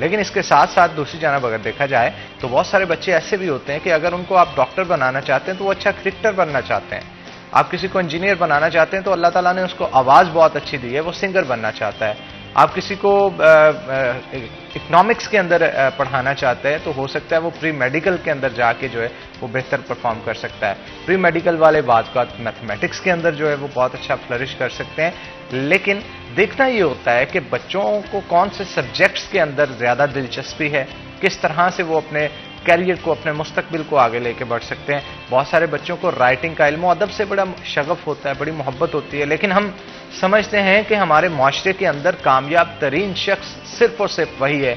لیکن اس کے ساتھ ساتھ دوسری جانب اگر دیکھا جائے تو بہت سارے بچے ایسے بھی ہوتے ہیں کہ اگر ان کو آپ ڈاکٹر بنانا چاہتے ہیں تو وہ اچھا کرکٹر بننا چاہتے ہیں. آپ کسی کو انجینئر بنانا چاہتے ہیں تو اللہ تعالیٰ نے اس کو آواز بہت اچھی دی ہے, وہ سنگر بننا چاہتا ہے. آپ کسی کو اکنامکس کے اندر پڑھانا چاہتے ہیں تو ہو سکتا ہے وہ پری میڈیکل کے اندر جا کے جو ہے وہ بہتر پرفارم کر سکتا ہے. پری میڈیکل والے بعض کا میتھمیٹکس کے اندر جو ہے وہ بہت اچھا فلرش کر سکتے ہیں. لیکن دیکھنا یہ ہوتا ہے کہ بچوں کو کون سے سبجیکٹس کے اندر زیادہ دلچسپی ہے, کس طرح سے وہ اپنے کیریئر کو, اپنے مستقبل کو آگے لے کے بڑھ سکتے ہیں. بہت سارے بچوں کو رائٹنگ کا علم و ادب سے بڑا شغف ہوتا ہے, بڑی محبت ہوتی ہے, لیکن ہم سمجھتے ہیں کہ ہمارے معاشرے کے اندر کامیاب ترین شخص صرف اور صرف وہی ہے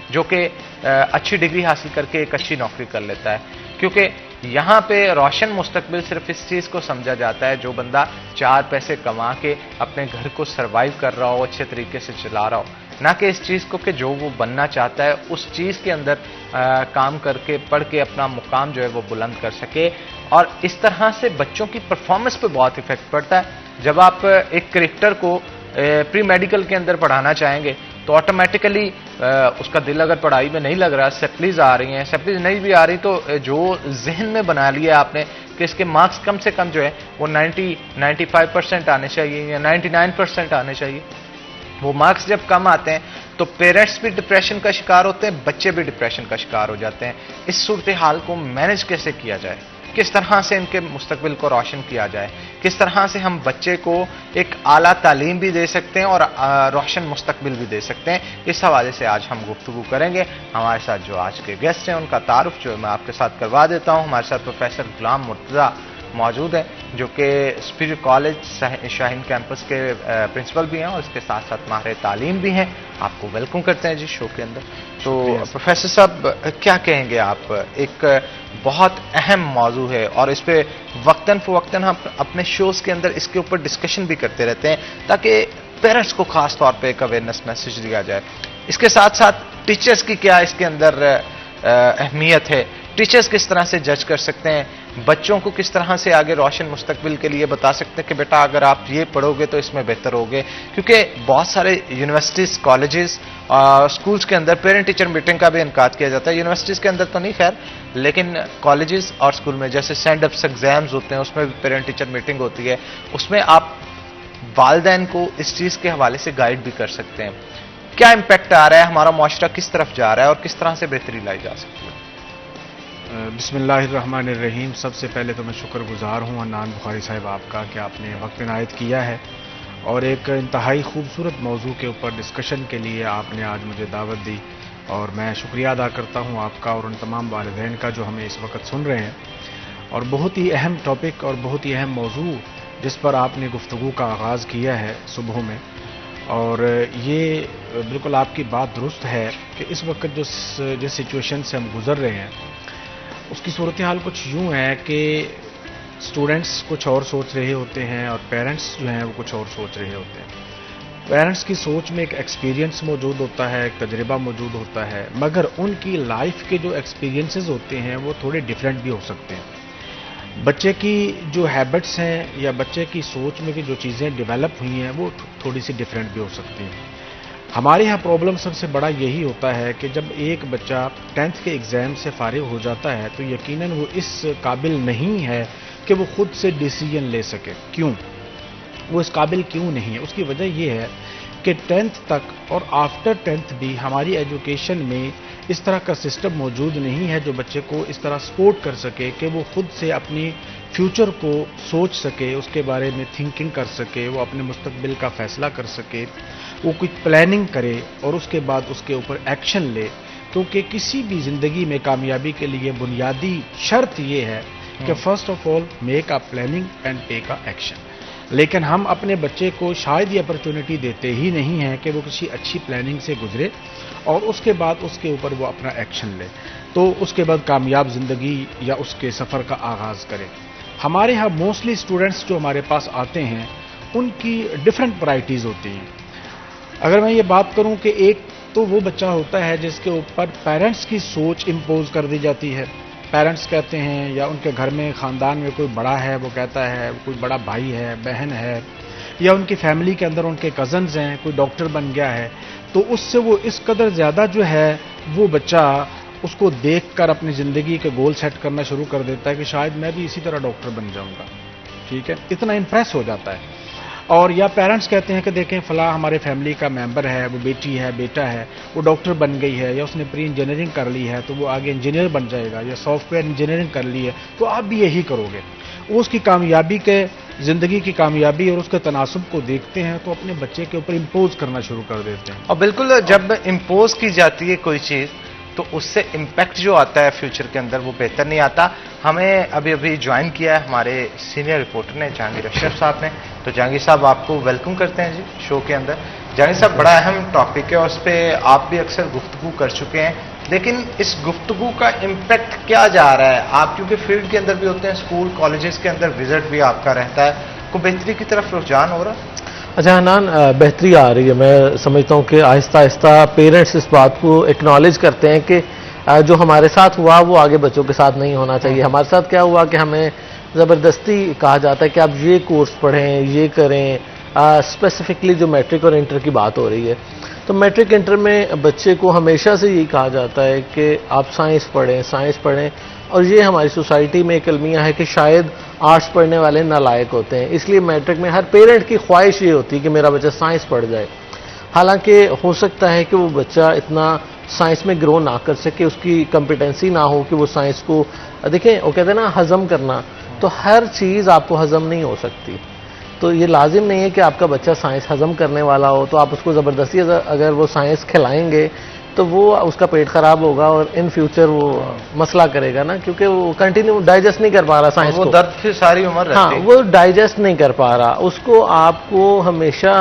جو کہ اچھی ڈگری حاصل کر کے ایک اچھی نوکری کر لیتا ہے. کیونکہ یہاں پہ روشن مستقبل صرف اس چیز کو سمجھا جاتا ہے جو بندہ 4 پیسے کما کے اپنے گھر کو سروائیو کر رہا ہو, اچھے طریقے سے چلا رہا ہو, نہ کہ اس چیز کو کہ جو وہ بننا چاہتا ہے اس چیز کے اندر کام کر کے پڑھ کے اپنا مقام جو ہے وہ بلند کر سکے. اور اس طرح سے بچوں کی پرفارمنس پہ بہت افیکٹ پڑتا ہے. جب آپ ایک کرکٹر کو پری میڈیکل کے اندر پڑھانا چاہیں گے تو آٹومیٹیکلی اس کا دل اگر پڑھائی میں نہیں لگ رہا, سپلیز آ رہی ہیں, سپلیز نہیں بھی آ رہی تو جو ذہن میں بنا لیا آپ نے کہ اس کے مارکس کم سے کم جو ہے وہ 95% آنے چاہیے یا 99% آنے چاہیے, وہ مارکس جب کم آتے ہیں تو پیرنٹس بھی ڈپریشن کا شکار ہوتے ہیں, بچے بھی ڈپریشن کا شکار ہو جاتے ہیں. اس صورتحال کو مینج کیسے کیا جائے, کس طرح سے ان کے مستقبل کو روشن کیا جائے, کس طرح سے ہم بچے کو ایک اعلیٰ تعلیم بھی دے سکتے ہیں اور روشن مستقبل بھی دے سکتے ہیں, اس حوالے سے آج ہم گفتگو کریں گے. ہمارے ساتھ جو آج کے گیسٹ ہیں ان کا تعارف جو میں آپ کے ساتھ کروا دیتا ہوں. ہمارے ساتھ پروفیسر غلام مرتضیٰ موجود ہیں جو کہ سپیریئر کالج شاہین کیمپس کے پرنسپل بھی ہیں اور اس کے ساتھ ساتھ ماہر تعلیم بھی ہیں. آپ کو ویلکم کرتے ہیں جی شو کے اندر. تو پروفیسر صاحب کیا کہیں گے آپ, ایک بہت اہم موضوع ہے اور اس پہ وقتاً فوقتاً ہم اپنے شوز کے اندر اس کے اوپر ڈسکشن بھی کرتے رہتے ہیں تاکہ پیرنٹس کو خاص طور پہ ایک اویئرنیس میسج دیا جائے. اس کے ساتھ ساتھ ٹیچرز کی کیا اس کے اندر اہمیت ہے, ٹیچرز کس طرح سے جج کر سکتے ہیں, بچوں کو کس طرح سے آگے روشن مستقبل کے لیے بتا سکتے ہیں کہ بیٹا اگر آپ یہ پڑھو گے تو اس میں بہتر ہوگے. کیونکہ بہت سارے یونیورسٹیز, کالجز, اسکولز کے اندر پیرنٹ ٹیچر میٹنگ کا بھی انعقاد کیا جاتا ہے. یونیورسٹیز کے اندر تو نہیں خیر, لیکن کالجز اور اسکول میں جیسے سینڈ اپس ایگزامز ہوتے ہیں اس میں بھی پیرنٹ ٹیچر میٹنگ ہوتی ہے. اس میں آپ والدین کو اس چیز کے حوالے سے گائیڈ بھی کر سکتے ہیں. کیا امپیکٹ آ رہا ہے, ہمارا معاشرہ کس طرف جا رہا ہے اور کس طرح سے بہتری لائی جا سکتی ہے. بسم اللہ الرحمن الرحیم. سب سے پہلے تو میں شکر گزار ہوں حنان بخاری صاحب آپ کا کہ آپ نے وقت عنایت کیا ہے اور ایک انتہائی خوبصورت موضوع کے اوپر ڈسکشن کے لیے آپ نے آج مجھے دعوت دی, اور میں شکریہ ادا کرتا ہوں آپ کا اور ان تمام والدین کا جو ہمیں اس وقت سن رہے ہیں. اور بہت ہی اہم ٹاپک اور بہت ہی اہم موضوع جس پر آپ نے گفتگو کا آغاز کیا ہے صبح میں, اور یہ بالکل آپ کی بات درست ہے کہ اس وقت جس سچویشن سے ہم گزر رہے ہیں اس کی صورتحال کچھ یوں ہے کہ اسٹوڈنٹس کچھ اور سوچ رہے ہوتے ہیں اور پیرنٹس جو ہیں وہ کچھ اور سوچ رہے ہوتے ہیں. پیرنٹس کی سوچ میں ایک ایکسپیرینس موجود ہوتا ہے, ایک تجربہ موجود ہوتا ہے, مگر ان کی لائف کے جو ایکسپیرینسز ہوتے ہیں وہ تھوڑے ڈیفرنٹ بھی ہو سکتے ہیں. بچے کی جو ہیبٹس ہیں یا بچے کی سوچ میں جو چیزیں ڈیولپ ہوئی ہیں وہ تھوڑی سی ڈیفرنٹ بھی ہو سکتی ہیں. ہمارے یہاں پرابلم سب سے بڑا یہی ہوتا ہے کہ جب ایک بچہ 10th کے ایگزام سے فارغ ہو جاتا ہے تو یقیناً وہ اس قابل نہیں ہے کہ وہ خود سے ڈیسیجن لے سکے. کیوں وہ اس قابل کیوں نہیں ہے؟ اس کی وجہ یہ ہے کہ 10th تک اور آفٹر 10th بھی ہماری ایجوکیشن میں اس طرح کا سسٹم موجود نہیں ہے جو بچے کو اس طرح سپورٹ کر سکے کہ وہ خود سے اپنی فیوچر کو سوچ سکے, اس کے بارے میں تھنکنگ کر سکے, وہ اپنے مستقبل کا فیصلہ کر سکے, وہ کچھ پلاننگ کرے اور اس کے بعد اس کے اوپر ایکشن لے. کیونکہ کسی بھی زندگی میں کامیابی کے لیے بنیادی شرط یہ ہے کہ first of all make a planning and take a action. لیکن ہم اپنے بچے کو شاید یہ اپرچونٹی دیتے ہی نہیں ہیں کہ وہ کسی اچھی پلاننگ سے گزرے اور اس کے بعد اس کے اوپر وہ اپنا ایکشن لے, تو اس کے بعد کامیاب زندگی یا اس کے سفر کا آغاز کرے. ہمارے ہاں موسٹلی اسٹوڈنٹس جو ہمارے پاس آتے ہیں ان کی ڈفرینٹ ورائٹیز ہوتی ہیں. اگر میں یہ بات کروں کہ ایک تو وہ بچہ ہوتا ہے جس کے اوپر پیرنٹس کی سوچ امپوز کر دی جاتی ہے. پیرنٹس کہتے ہیں یا ان کے گھر میں خاندان میں کوئی بڑا ہے وہ کہتا ہے, کوئی بڑا بھائی ہے, بہن ہے, یا ان کی فیملی کے اندر ان کے کزنز ہیں, کوئی ڈاکٹر بن گیا ہے, تو اس سے وہ اس قدر زیادہ جو ہے وہ بچہ اس کو دیکھ کر اپنی زندگی کے گول سیٹ کرنا شروع کر دیتا ہے کہ شاید میں بھی اسی طرح ڈاکٹر بن جاؤں گا. ٹھیک ہے, اتنا امپریس ہو جاتا ہے. اور یا پیرنٹس کہتے ہیں کہ دیکھیں فلاں ہمارے فیملی کا ممبر ہے, وہ بیٹی ہے, بیٹا ہے, وہ ڈاکٹر بن گئی ہے, یا اس نے پری انجینئرنگ کر لی ہے تو وہ آگے انجینئر بن جائے گا, یا سافٹ ویئر انجینئرنگ کر لی ہے تو آپ بھی یہی کرو گے. وہ اس کی کامیابی کے زندگی کی کامیابی اور اس کے تناسب کو دیکھتے ہیں تو اپنے بچے کے اوپر امپوز کرنا شروع کر دیتے ہیں. اور بالکل جب امپوز کی جاتی ہے کوئی چیز تو اس سے امپیکٹ جو آتا ہے فیوچر کے اندر وہ بہتر نہیں آتا. ہمیں ابھی جوائن کیا ہے ہمارے سینئر رپورٹر نے, جہانگیر اشرف صاحب نے. تو جہانگیر صاحب آپ کو ویلکم کرتے ہیں جی شو کے اندر. جہانگیر صاحب, بڑا اہم ٹاپک ہے اور اس پہ آپ بھی اکثر گفتگو کر چکے ہیں, لیکن اس گفتگو کا امپیکٹ کیا جا رہا ہے؟ آپ کیونکہ فیلڈ کے اندر بھی ہوتے ہیں, اسکول کالجز کے اندر وزٹ بھی آپ کا رہتا ہے, کو بہتری کی طرف رجحان ہو رہا ہے؟ اچھا حنان, بہتری آ رہی ہے. میں سمجھتا ہوں کہ آہستہ آہستہ پیرنٹس اس بات کو ایکنالج کرتے ہیں کہ جو ہمارے ساتھ ہوا وہ آگے بچوں کے ساتھ نہیں ہونا چاہیے. ہمارے ساتھ کیا ہوا کہ ہمیں زبردستی کہا جاتا ہے کہ آپ یہ کورس پڑھیں, یہ کریں. اسپیسیفکلی جو میٹرک اور انٹر کی بات ہو رہی ہے, تو میٹرک انٹر میں بچے کو ہمیشہ سے یہی کہا جاتا ہے کہ آپ سائنس پڑھیں. اور یہ ہماری سوسائٹی میں ایک المیہ ہے کہ شاید آرٹس پڑھنے والے نالائق ہوتے ہیں, اس لیے میٹرک میں ہر پیرنٹ کی خواہش یہ ہوتی ہے کہ میرا بچہ سائنس پڑھ جائے. حالانکہ ہو سکتا ہے کہ وہ بچہ اتنا سائنس میں گرو نہ کر سکے, اس کی کمپیٹنسی نہ ہو کہ وہ سائنس کو دیکھیں. وہ کہتے ہیں نا ہضم کرنا, تو ہر چیز آپ کو ہضم نہیں ہو سکتی. تو یہ لازم نہیں ہے کہ آپ کا بچہ سائنس ہضم کرنے والا ہو تو آپ اس کو زبردستی اگر وہ سائنس کھلائیں گے تو وہ اس کا پیٹ خراب ہوگا اور ان فیوچر وہ مسئلہ کرے گا نا, کیونکہ وہ کنٹینیو ڈائجسٹ نہیں کر پا رہا سائنس کو. وہ درد پھر ساری عمر رہتی ہے. ہاں, وہ ڈائجسٹ نہیں کر پا رہا. اس کو آپ کو ہمیشہ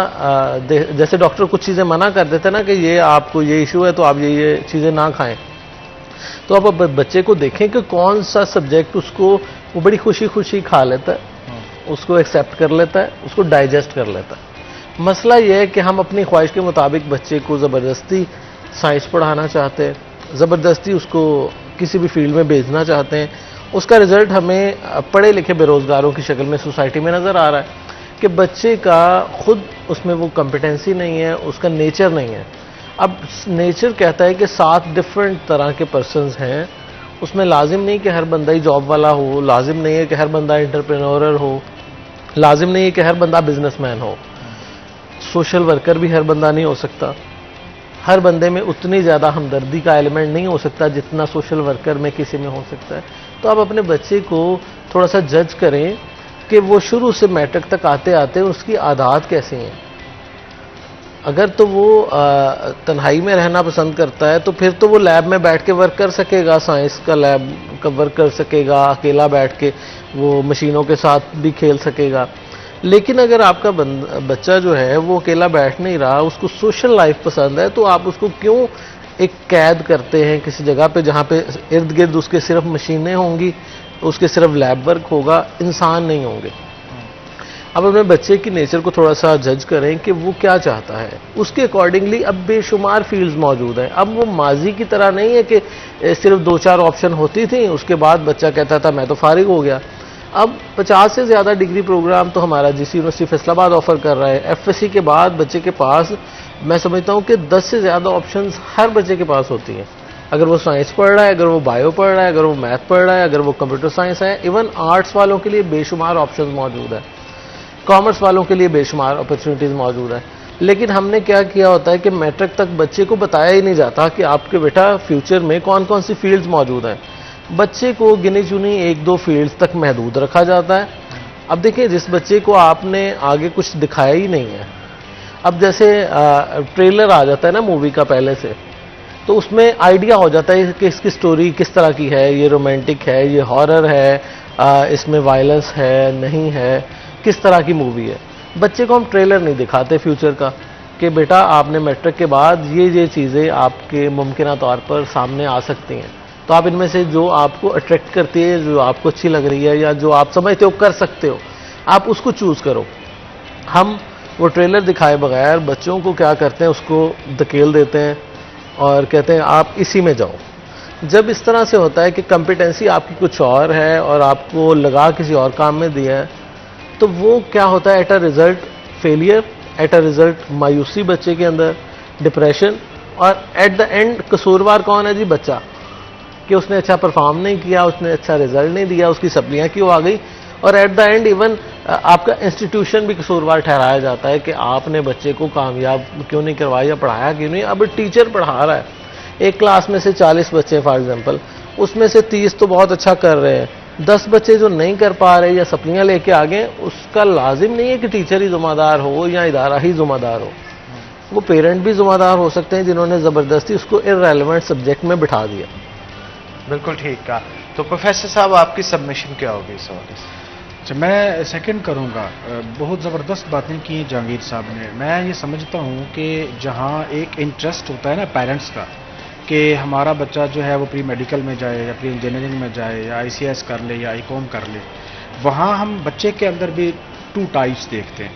جیسے ڈاکٹر کچھ چیزیں منع کر دیتے ہیں نا کہ یہ آپ کو یہ ایشو ہے تو آپ یہ چیزیں نہ کھائیں, تو آپ بچے کو دیکھیں کہ کون سا سبجیکٹ اس کو وہ بڑی خوشی کھا لیتا ہے, اس کو ایکسیپٹ کر لیتا ہے, اس کو ڈائجسٹ کر لیتا ہے. مسئلہ یہ ہے کہ ہم اپنی خواہش کے مطابق بچے کو زبردستی سائنس پڑھانا چاہتے ہیں, زبردستی اس کو کسی بھی فیلڈ میں بھیجنا چاہتے ہیں. اس کا رزلٹ ہمیں پڑھے لکھے بے روزگاروں کی شکل میں سوسائٹی میں نظر آ رہا ہے کہ بچے کا خود اس میں وہ کمپیٹنسی نہیں ہے, اس کا نیچر نہیں ہے. اب نیچر کہتا ہے کہ 7 ڈفرینٹ طرح کے پرسنز ہیں, اس میں لازم نہیں کہ ہر بندہ ہی جاب والا ہو, لازم نہیں ہے کہ ہر بندہ انٹرپرینورر ہو, لازم نہیں ہے کہ ہر بندہ بزنس مین ہو. سوشل ورکر بھی ہر بندہ نہیں ہو سکتا, ہر بندے میں اتنی زیادہ ہمدردی کا ایلیمنٹ نہیں ہو سکتا جتنا سوشل ورکر میں کسی میں ہو سکتا ہے. تو آپ اپنے بچے کو تھوڑا سا جج کریں کہ وہ شروع سے میٹرک تک آتے آتے اس کی عادات کیسی ہیں. اگر تو وہ تنہائی میں رہنا پسند کرتا ہے تو پھر تو وہ لیب میں بیٹھ کے ورک کر سکے گا, سائنس کا لیب کا ورک کر سکے گا, اکیلا بیٹھ کے وہ مشینوں کے ساتھ بھی کھیل سکے گا. لیکن اگر آپ کا بچہ جو ہے وہ اکیلا بیٹھ نہیں رہا, اس کو سوشل لائف پسند ہے, تو آپ اس کو کیوں ایک قید کرتے ہیں کسی جگہ پہ جہاں پہ ارد گرد اس کے صرف مشینیں ہوں گی, اس کے صرف لیب ورک ہوگا, انسان نہیں ہوں گے. اب اپنے بچے کی نیچر کو تھوڑا سا جج کریں کہ وہ کیا چاہتا ہے, اس کے اکارڈنگلی اب بے شمار فیلڈز موجود ہیں. اب وہ ماضی کی طرح نہیں ہے کہ صرف 2-4 آپشن ہوتی تھیں, اس کے بعد بچہ کہتا تھا میں تو فارغ ہو گیا. اب 50 سے زیادہ ڈگری پروگرام تو ہمارا جی سی یونیورسٹی فیصل آباد آفر کر رہا ہے. ایف ایس سی کے بعد بچے کے پاس میں سمجھتا ہوں کہ 10 سے زیادہ آپشنز ہر بچے کے پاس ہوتی ہیں. اگر وہ سائنس پڑھ رہا ہے, اگر وہ بایو پڑھ رہا ہے, اگر وہ میتھ پڑھ رہا ہے, اگر وہ کمپیوٹر سائنس ہے, ایون آرٹس والوں کے لیے بے شمار آپشنز موجود ہیں, کامرس والوں کے لیے بے شمار اپرچونیٹیز موجود ہیں. لیکن ہم نے کیا کیا ہوتا ہے کہ میٹرک تک بچے کو بتایا ہی نہیں جاتا کہ آپ کے بیٹا فیوچر میں کون کون سی فیلڈز موجود ہیں. بچے کو گنی چنی 1-2 فیلڈز تک محدود رکھا جاتا ہے. اب دیکھیں جس بچے کو آپ نے آگے کچھ دکھایا ہی نہیں ہے, اب جیسے ٹریلر آ جاتا ہے نا مووی کا پہلے سے, تو اس میں آئیڈیا ہو جاتا ہے کہ اس کی سٹوری کس طرح کی ہے, یہ رومانٹک ہے, یہ ہارر ہے, اس میں وائلنس ہے نہیں ہے, کس طرح کی مووی ہے. بچے کو ہم ٹریلر نہیں دکھاتے فیوچر کا کہ بیٹا آپ نے میٹرک کے بعد یہ چیزیں آپ کے ممکنہ طور پر سامنے آ سکتی ہیں, تو آپ ان میں سے جو آپ کو اٹریکٹ کرتی ہے, جو آپ کو اچھی لگ رہی ہے, یا جو آپ سمجھتے ہو کر سکتے ہو, آپ اس کو چوز کرو. ہم وہ ٹریلر دکھائے بغیر بچوں کو کیا کرتے ہیں, اس کو دھکیل دیتے ہیں اور کہتے ہیں آپ اسی میں جاؤ. جب اس طرح سے ہوتا ہے کہ کمپیٹنسی آپ کی کچھ اور ہے اور آپ کو لگا کسی اور کام میں دیا ہے, تو وہ کیا ہوتا ہے at a result failure, at a result مایوسی بچے کے اندر, ڈپریشن, اور ایٹ دا اینڈ قصوروار کون ہے جی؟ بچہ, کہ اس نے اچھا پرفارم نہیں کیا, اس نے اچھا رزلٹ نہیں دیا, اس کی سپلیاں کیوں آ گئی, اور ایٹ دا اینڈ ایون آپ کا انسٹیٹیوشن بھی قصوروار ٹھہرایا جاتا ہے کہ آپ نے بچے کو کامیاب کیوں نہیں کروایا یا پڑھایا کیوں نہیں. اب ٹیچر پڑھا رہا ہے, ایک کلاس میں سے 40 بچے فار ایگزامپل, اس میں سے 30 تو بہت اچھا کر رہے ہیں, 10 بچے جو نہیں کر پا رہے یا سپلیاں لے کے آگے, اس کا لازم نہیں ہے کہ ٹیچر ہی ذمہ دار ہو یا ادارہ ہی ذمہ دار ہو, وہ پیرنٹ بھی ذمہ دار ہو سکتے ہیں جنہوں نے زبردستی اس کو ارریلیونٹ سبجیکٹ میں بٹھا دیا. بالکل ٹھیک کہا. تو پروفیسر صاحب آپ کی سبمیشن کیا ہوگی اس حوالے سے؟ اچھا, میں سیکنڈ کروں گا. بہت زبردست باتیں کی ہیں جہانگیر صاحب نے. میں یہ سمجھتا ہوں کہ جہاں ایک انٹرسٹ ہوتا ہے نا پیرنٹس کا کہ ہمارا بچہ جو ہے وہ پری میڈیکل میں جائے یا پری انجینئرنگ میں جائے یا ICS کر لے یا ICOM کر لے, وہاں ہم بچے کے اندر بھی 2 ٹائپس دیکھتے ہیں.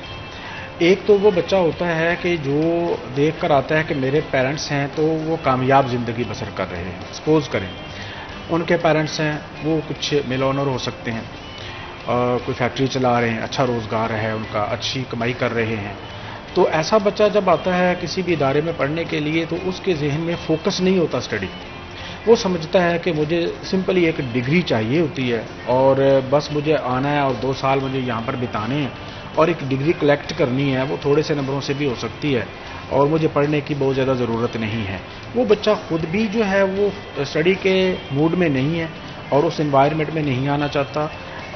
ایک تو وہ بچہ ہوتا ہے کہ جو دیکھ کر آتا ہے کہ میرے پیرنٹس ہیں تو وہ کامیاب زندگی بسر کر رہے ہیں. سپوز کریں ان کے پیرنٹس ہیں, وہ کچھ مل آنر ہو سکتے ہیں, کوئی فیکٹری چلا رہے ہیں, اچھا روزگار ہے ان کا, اچھی کمائی کر رہے ہیں. تو ایسا بچہ جب آتا ہے کسی بھی ادارے میں پڑھنے کے لیے تو اس کے ذہن میں فوکس نہیں ہوتا اسٹڈی. وہ سمجھتا ہے کہ مجھے سمپلی ایک ڈگری چاہیے ہوتی ہے اور بس مجھے آنا ہے اور 2 سال مجھے یہاں پر بتانے ہیں اور ایک ڈگری کلیکٹ کرنی ہے. وہ تھوڑے سے نمبروں سے بھی ہو سکتی ہے اور مجھے پڑھنے کی بہت زیادہ ضرورت نہیں ہے. وہ بچہ خود بھی جو ہے وہ اسٹڈی کے موڈ میں نہیں ہے اور اس انوائرمنٹ میں نہیں آنا چاہتا.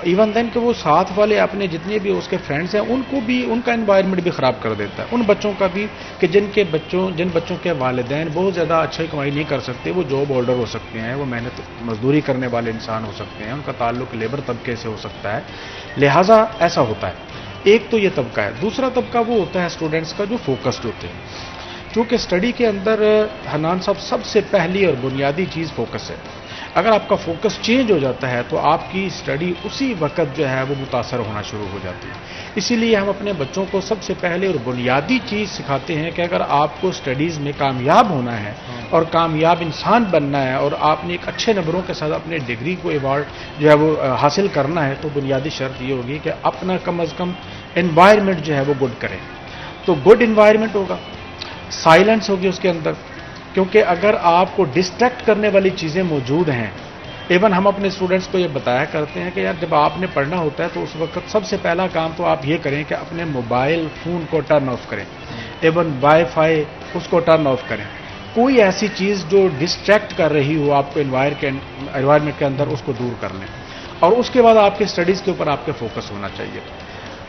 ایون دین کہ وہ ساتھ والے اپنے جتنے بھی اس کے فرینڈس ہیں ان کو بھی ان کا انوائرمنٹ بھی خراب کر دیتا ہے. ان بچوں کا بھی کہ جن بچوں کے والدین بہت زیادہ اچھی کمائی نہیں کر سکتے, وہ جاب ہولڈر ہو سکتے ہیں, وہ محنت مزدوری کرنے والے انسان ہو سکتے ہیں, ان کا تعلق لیبر طبقے سے ہو سکتا ہے. لہٰذا ایسا ہوتا ہے. ایک تو یہ طبقہ ہے. دوسرا طبقہ وہ ہوتا ہے اسٹوڈنٹس کا جو فوکسڈ ہوتے ہیں. چونکہ اسٹڈی کے اندر حنان صاحب سب سے پہلی اور بنیادی چیز فوکس ہے. اگر آپ کا فوکس چینج ہو جاتا ہے تو آپ کی اسٹڈی اسی وقت جو ہے وہ متاثر ہونا شروع ہو جاتی ہے. اسی لیے ہم اپنے بچوں کو سب سے پہلے اور بنیادی چیز سکھاتے ہیں کہ اگر آپ کو اسٹڈیز میں کامیاب ہونا ہے اور کامیاب انسان بننا ہے اور آپ نے ایک اچھے نمبروں کے ساتھ اپنے ڈگری کو ایوارڈ جو ہے وہ حاصل کرنا ہے تو بنیادی شرط یہ ہوگی کہ اپنا کم از کم انوائرمنٹ جو ہے وہ گڈ کریں. تو گڈ انوائرمنٹ ہوگا, سائلنس ہوگی اس کے اندر, کیونکہ اگر آپ کو ڈسٹریکٹ کرنے والی چیزیں موجود ہیں. ایون ہم اپنے اسٹوڈنٹس کو یہ بتایا کرتے ہیں کہ یار جب آپ نے پڑھنا ہوتا ہے تو اس وقت سب سے پہلا کام تو آپ یہ کریں کہ اپنے موبائل فون کو ٹرن آف کریں, ایون وائی فائی اس کو ٹرن آف کریں. کوئی ایسی چیز جو ڈسٹریکٹ کر رہی ہو آپ کو انوائرمنٹ کے اندر اس کو دور کر لیں, اور اس کے بعد آپ کے اسٹڈیز کے اوپر آپ کے فوکس ہونا چاہیے.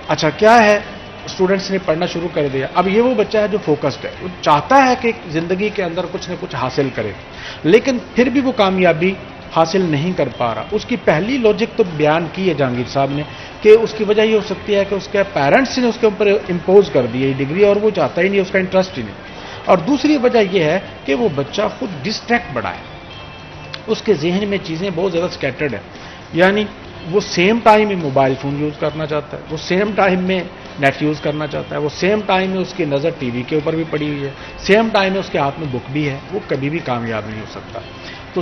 اچھا کیا ہے, اسٹوڈنٹس نے پڑھنا شروع کر دیا. اب یہ وہ بچہ ہے جو فوکسڈ ہے, وہ چاہتا ہے کہ زندگی کے اندر کچھ نہ کچھ حاصل کرے, لیکن پھر بھی وہ کامیابی حاصل نہیں کر پا رہا. اس کی پہلی لاجک تو بیان کی ہے جہانگیر صاحب نے کہ اس کی وجہ یہ ہو سکتی ہے کہ اس کے پیرنٹس نے اس کے اوپر امپوز کر دی ہے ڈگری اور وہ چاہتا ہی نہیں, اس کا انٹرسٹ ہی نہیں. اور دوسری وجہ یہ ہے کہ وہ بچہ خود ڈسٹریکٹ بڑا ہے, اس کے ذہن میں چیزیں بہت زیادہ سکیٹرڈ ہیں. یعنی وہ سیم ٹائم میں موبائل فون یوز کرنا چاہتا ہے, وہ سیم ٹائم میں نیٹ یوز کرنا چاہتا ہے, وہ سیم ٹائم میں اس کی نظر ٹی وی کے اوپر بھی پڑی ہوئی ہے, سیم ٹائم میں اس کے ہاتھ میں بک بھی ہے. وہ کبھی بھی کامیاب نہیں ہو سکتا. تو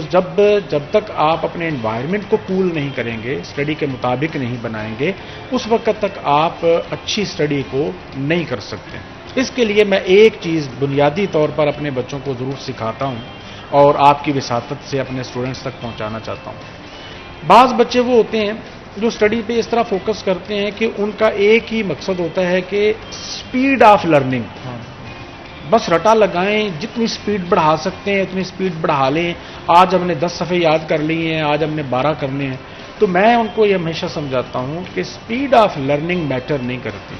جب تک آپ اپنے انوائرمنٹ کو کول نہیں کریں گے, اسٹڈی کے مطابق نہیں بنائیں گے, اس وقت تک آپ اچھی اسٹڈی کو نہیں کر سکتے. اس کے لیے میں ایک چیز بنیادی طور پر اپنے بچوں کو ضرور سکھاتا ہوں اور آپ کی وساطت سے اپنے اسٹوڈنٹس تک پہنچانا چاہتا ہوں. بعض بچے وہ ہوتے ہیں جو اسٹڈی پہ اس طرح فوکس کرتے ہیں کہ ان کا ایک ہی مقصد ہوتا ہے کہ اسپیڈ آف لرننگ, بس رٹا لگائیں, جتنی سپیڈ بڑھا سکتے ہیں اتنی سپیڈ بڑھا لیں. آج ہم نے 10 صفحے یاد کر لی ہیں, آج ہم نے 12 کرنے ہیں. تو میں ان کو یہ ہمیشہ سمجھاتا ہوں کہ سپیڈ آف لرننگ میٹر نہیں کرتی.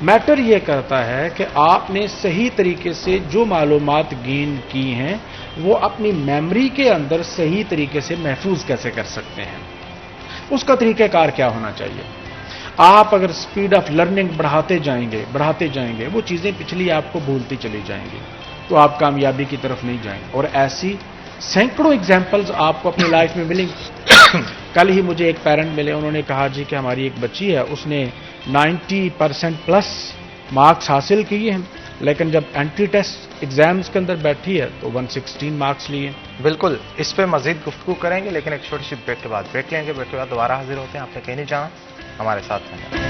میٹر یہ کرتا ہے کہ آپ نے صحیح طریقے سے جو معلومات گین کی ہیں وہ اپنی میموری کے اندر صحیح طریقے سے محفوظ کیسے کر سکتے ہیں, اس کا طریقہ کار کیا ہونا چاہیے. آپ اگر سپیڈ آف لرننگ بڑھاتے جائیں گے وہ چیزیں پچھلی آپ کو بھولتی چلی جائیں گی, تو آپ کامیابی کی طرف نہیں جائیں. اور ایسی سینکڑوں ایگزامپلز آپ کو اپنی لائف میں ملیں گی. کل ہی مجھے ایک پیرنٹ ملے, انہوں نے کہا جی کہ ہماری ایک بچی ہے, اس نے 90% پلس مارکس حاصل کیے ہیں, لیکن جب انٹری ٹیسٹ ایگزامز کے اندر بیٹھی ہے تو 116 مارکس لیے. بالکل, اس پہ مزید گفتگو کریں گے لیکن ایک چھوٹی سی بریک کے بعد بریک لیں گے. بریک کے بعد دوبارہ حاضر ہوتے ہیں. آپ نے کہیں نہیں جانا, ہمارے ساتھ ہیں.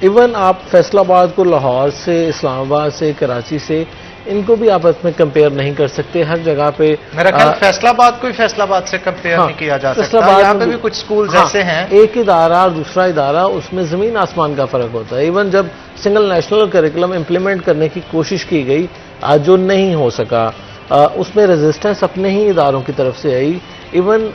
ایون آپ فیصل آباد کو لاہور سے، اسلام آباد سے، کراچی سے، ان کو بھی آپس میں کمپیئر نہیں کر سکتے. ہر جگہ پہ میرا خیال فیصل آباد کو فیصل آباد سے کمپیئر نہیں کیا جا سکتا. یہاں پہ بھی کچھ سکولز ایسے ہیں. ایک ادارہ اور دوسرا ادارہ، اس میں زمین آسمان کا فرق ہوتا ہے. ایون جب سنگل نیشنل کریکولم امپلیمنٹ کرنے کی کوشش کی گئی جو نہیں ہو سکا، اس میں ریزسٹنس اپنے ہی اداروں کی طرف سے آئی. ایون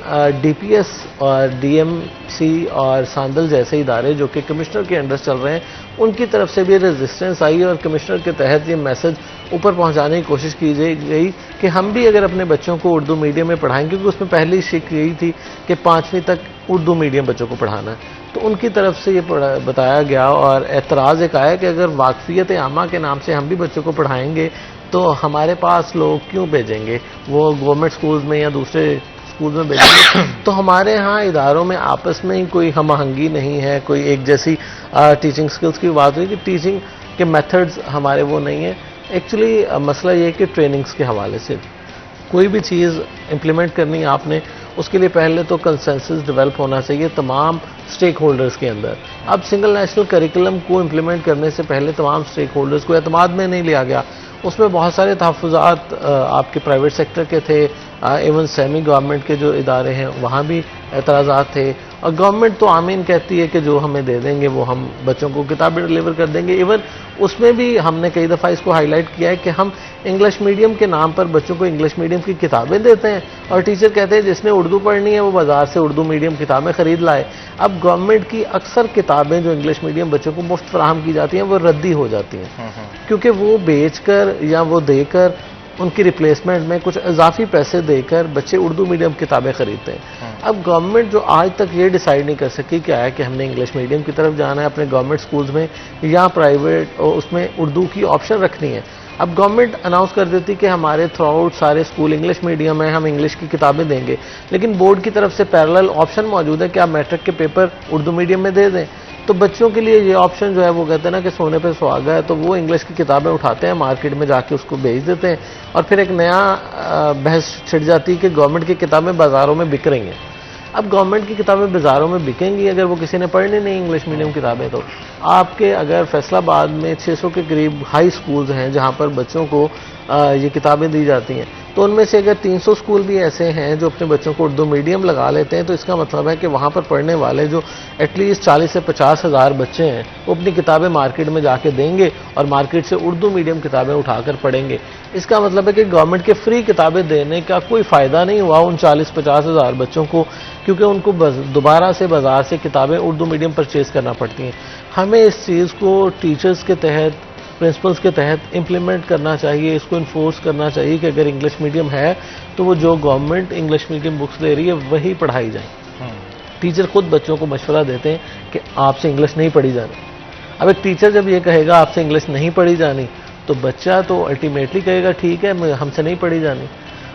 ڈی پی ایس اور ڈی ایم سی اور ساندل جیسے ادارے جو کہ کمشنر کے انڈر چل رہے ہیں، ان کی طرف سے بھی ریزسٹنس آئی اور کمشنر کے تحت یہ میسج اوپر پہنچانے کی کوشش کی گئی کہ ہم بھی اگر اپنے بچوں کو اردو میڈیم میں پڑھائیں، کیونکہ اس میں پہلی شک یہی تھی کہ 5ویں تک اردو میڈیم بچوں کو پڑھانا ہے. تو ان کی طرف سے یہ بتایا گیا اور اعتراض ایک آیا کہ اگر واقفیت عامہ کے نام سے ہم بھی بچوں کو پڑھائیں گے تو ہمارے پاس لوگ کیوں بھیجیں گے، وہ گورنمنٹ سکولز میں یا دوسرے سکول میں بھیجیں گے. تو ہمارے ہاں اداروں میں آپس میں ہی کوئی ہم آہنگی نہیں ہے، کوئی ایک جیسی ٹیچنگ سکلز کی بات ہوئی کہ ٹیچنگ کے میتھڈز ہمارے وہ نہیں ہیں. ایکچولی مسئلہ یہ ہے کہ ٹریننگز کے حوالے سے کوئی بھی چیز امپلیمنٹ کرنی آپ نے، اس کے لیے پہلے تو کنسنسس ڈیولپ ہونا چاہیے تمام سٹیک ہولڈرز کے اندر. اب سنگل نیشنل کریکولم کو امپلیمنٹ کرنے سے پہلے تمام سٹیک ہولڈرز کو اعتماد میں نہیں لیا گیا. اس میں بہت سارے تحفظات آپ کے پرائیویٹ سیکٹر کے تھے، ایون سیمی گورنمنٹ کے جو ادارے ہیں وہاں بھی اعتراضات تھے. اور گورنمنٹ تو آمین کہتی ہے کہ جو ہمیں دے دیں گے وہ ہم بچوں کو کتابیں ڈلیور کر دیں گے. ایون اس میں بھی ہم نے کئی دفعہ اس کو ہائی لائٹ کیا ہے کہ ہم انگلش میڈیم کے نام پر بچوں کو انگلش میڈیم کی کتابیں دیتے ہیں اور ٹیچر کہتے ہیں جس نے اردو پڑھنی ہے وہ بازار سے اردو میڈیم کتابیں خرید لائے. اب گورنمنٹ کی اکثر کتابیں جو انگلش میڈیم بچوں کو مفت فراہم کی جاتی ہیں وہ ردی ہو جاتی ہیں، کیونکہ وہ بیچ کر یا وہ دے کر ان کی ریپلیسمنٹ میں کچھ اضافی پیسے دے کر بچے اردو میڈیم کتابیں خریدتے ہیں. اب گورنمنٹ جو آج تک یہ ڈیسائیڈ نہیں کر سکی کیا ہے کہ ہم نے انگلش میڈیم کی طرف جانا ہے اپنے گورنمنٹ سکولز میں یا پرائیویٹ اس میں اردو کی آپشن رکھنی ہے. اب گورنمنٹ اناؤنس کر دیتی کہ ہمارے تھرو آؤٹ سارے اسکول انگلش میڈیم ہیں، ہم انگلش کی کتابیں دیں گے، لیکن بورڈ کی طرف سے پیرالل آپشن موجود ہے کہ آپ میٹرک کے پیپر اردو میڈیم میں دے دیں. تو بچوں کے لیے یہ آپشن جو ہے وہ کہتے ہیں نا کہ سونے پہ سہاگا ہے، تو وہ انگلش کی کتابیں اٹھاتے ہیں مارکیٹ میں جا کے اس کو بیچ دیتے ہیں اور پھر ایک نیا بحث چھڑ جاتی ہے کہ گورنمنٹ کی کتابیں بازاروں میں بک رہی ہیں. اب گورنمنٹ کی کتابیں بازاروں میں بکیں گی اگر وہ کسی نے پڑھنی نہیں انگلش میڈیم کتابیں. تو آپ کے اگر فیصل آباد میں 600 کے قریب ہائی سکولز ہیں جہاں پر بچوں کو یہ کتابیں دی جاتی ہیں، تو ان میں سے اگر 300 سکول بھی ایسے ہیں جو اپنے بچوں کو اردو میڈیم لگا لیتے ہیں، تو اس کا مطلب ہے کہ وہاں پر پڑھنے والے جو ایٹ لیسٹ 40 سے 50 ہزار بچے ہیں وہ اپنی کتابیں مارکیٹ میں جا کے دیں گے اور مارکیٹ سے اردو میڈیم کتابیں اٹھا کر پڑھیں گے. اس کا مطلب ہے کہ گورنمنٹ کے فری کتابیں دینے کا کوئی فائدہ نہیں ہوا ان 40-50 ہزار بچوں کو، کیونکہ ان کو دوبارہ سے بازار سے کتابیں اردو میڈیم پرچیز کرنا پڑتی ہیں. ہمیں اس چیز کو ٹیچرز کے تحت، پرنسپلز کے تحت امپلیمنٹ کرنا چاہیے، اس کو انفورس کرنا چاہیے کہ اگر انگلش میڈیم ہے تو وہ جو گورنمنٹ انگلش میڈیم بکس دے رہی ہے وہی پڑھائی جائیں. ٹیچر خود بچوں کو مشورہ دیتے ہیں کہ آپ سے انگلش نہیں پڑھی جانی. اب ایک ٹیچر جب یہ کہے گا آپ سے انگلش نہیں پڑھی جانی تو بچہ تو الٹیمیٹلی کہے گا ٹھیک ہے ہم سے نہیں پڑھی جانی.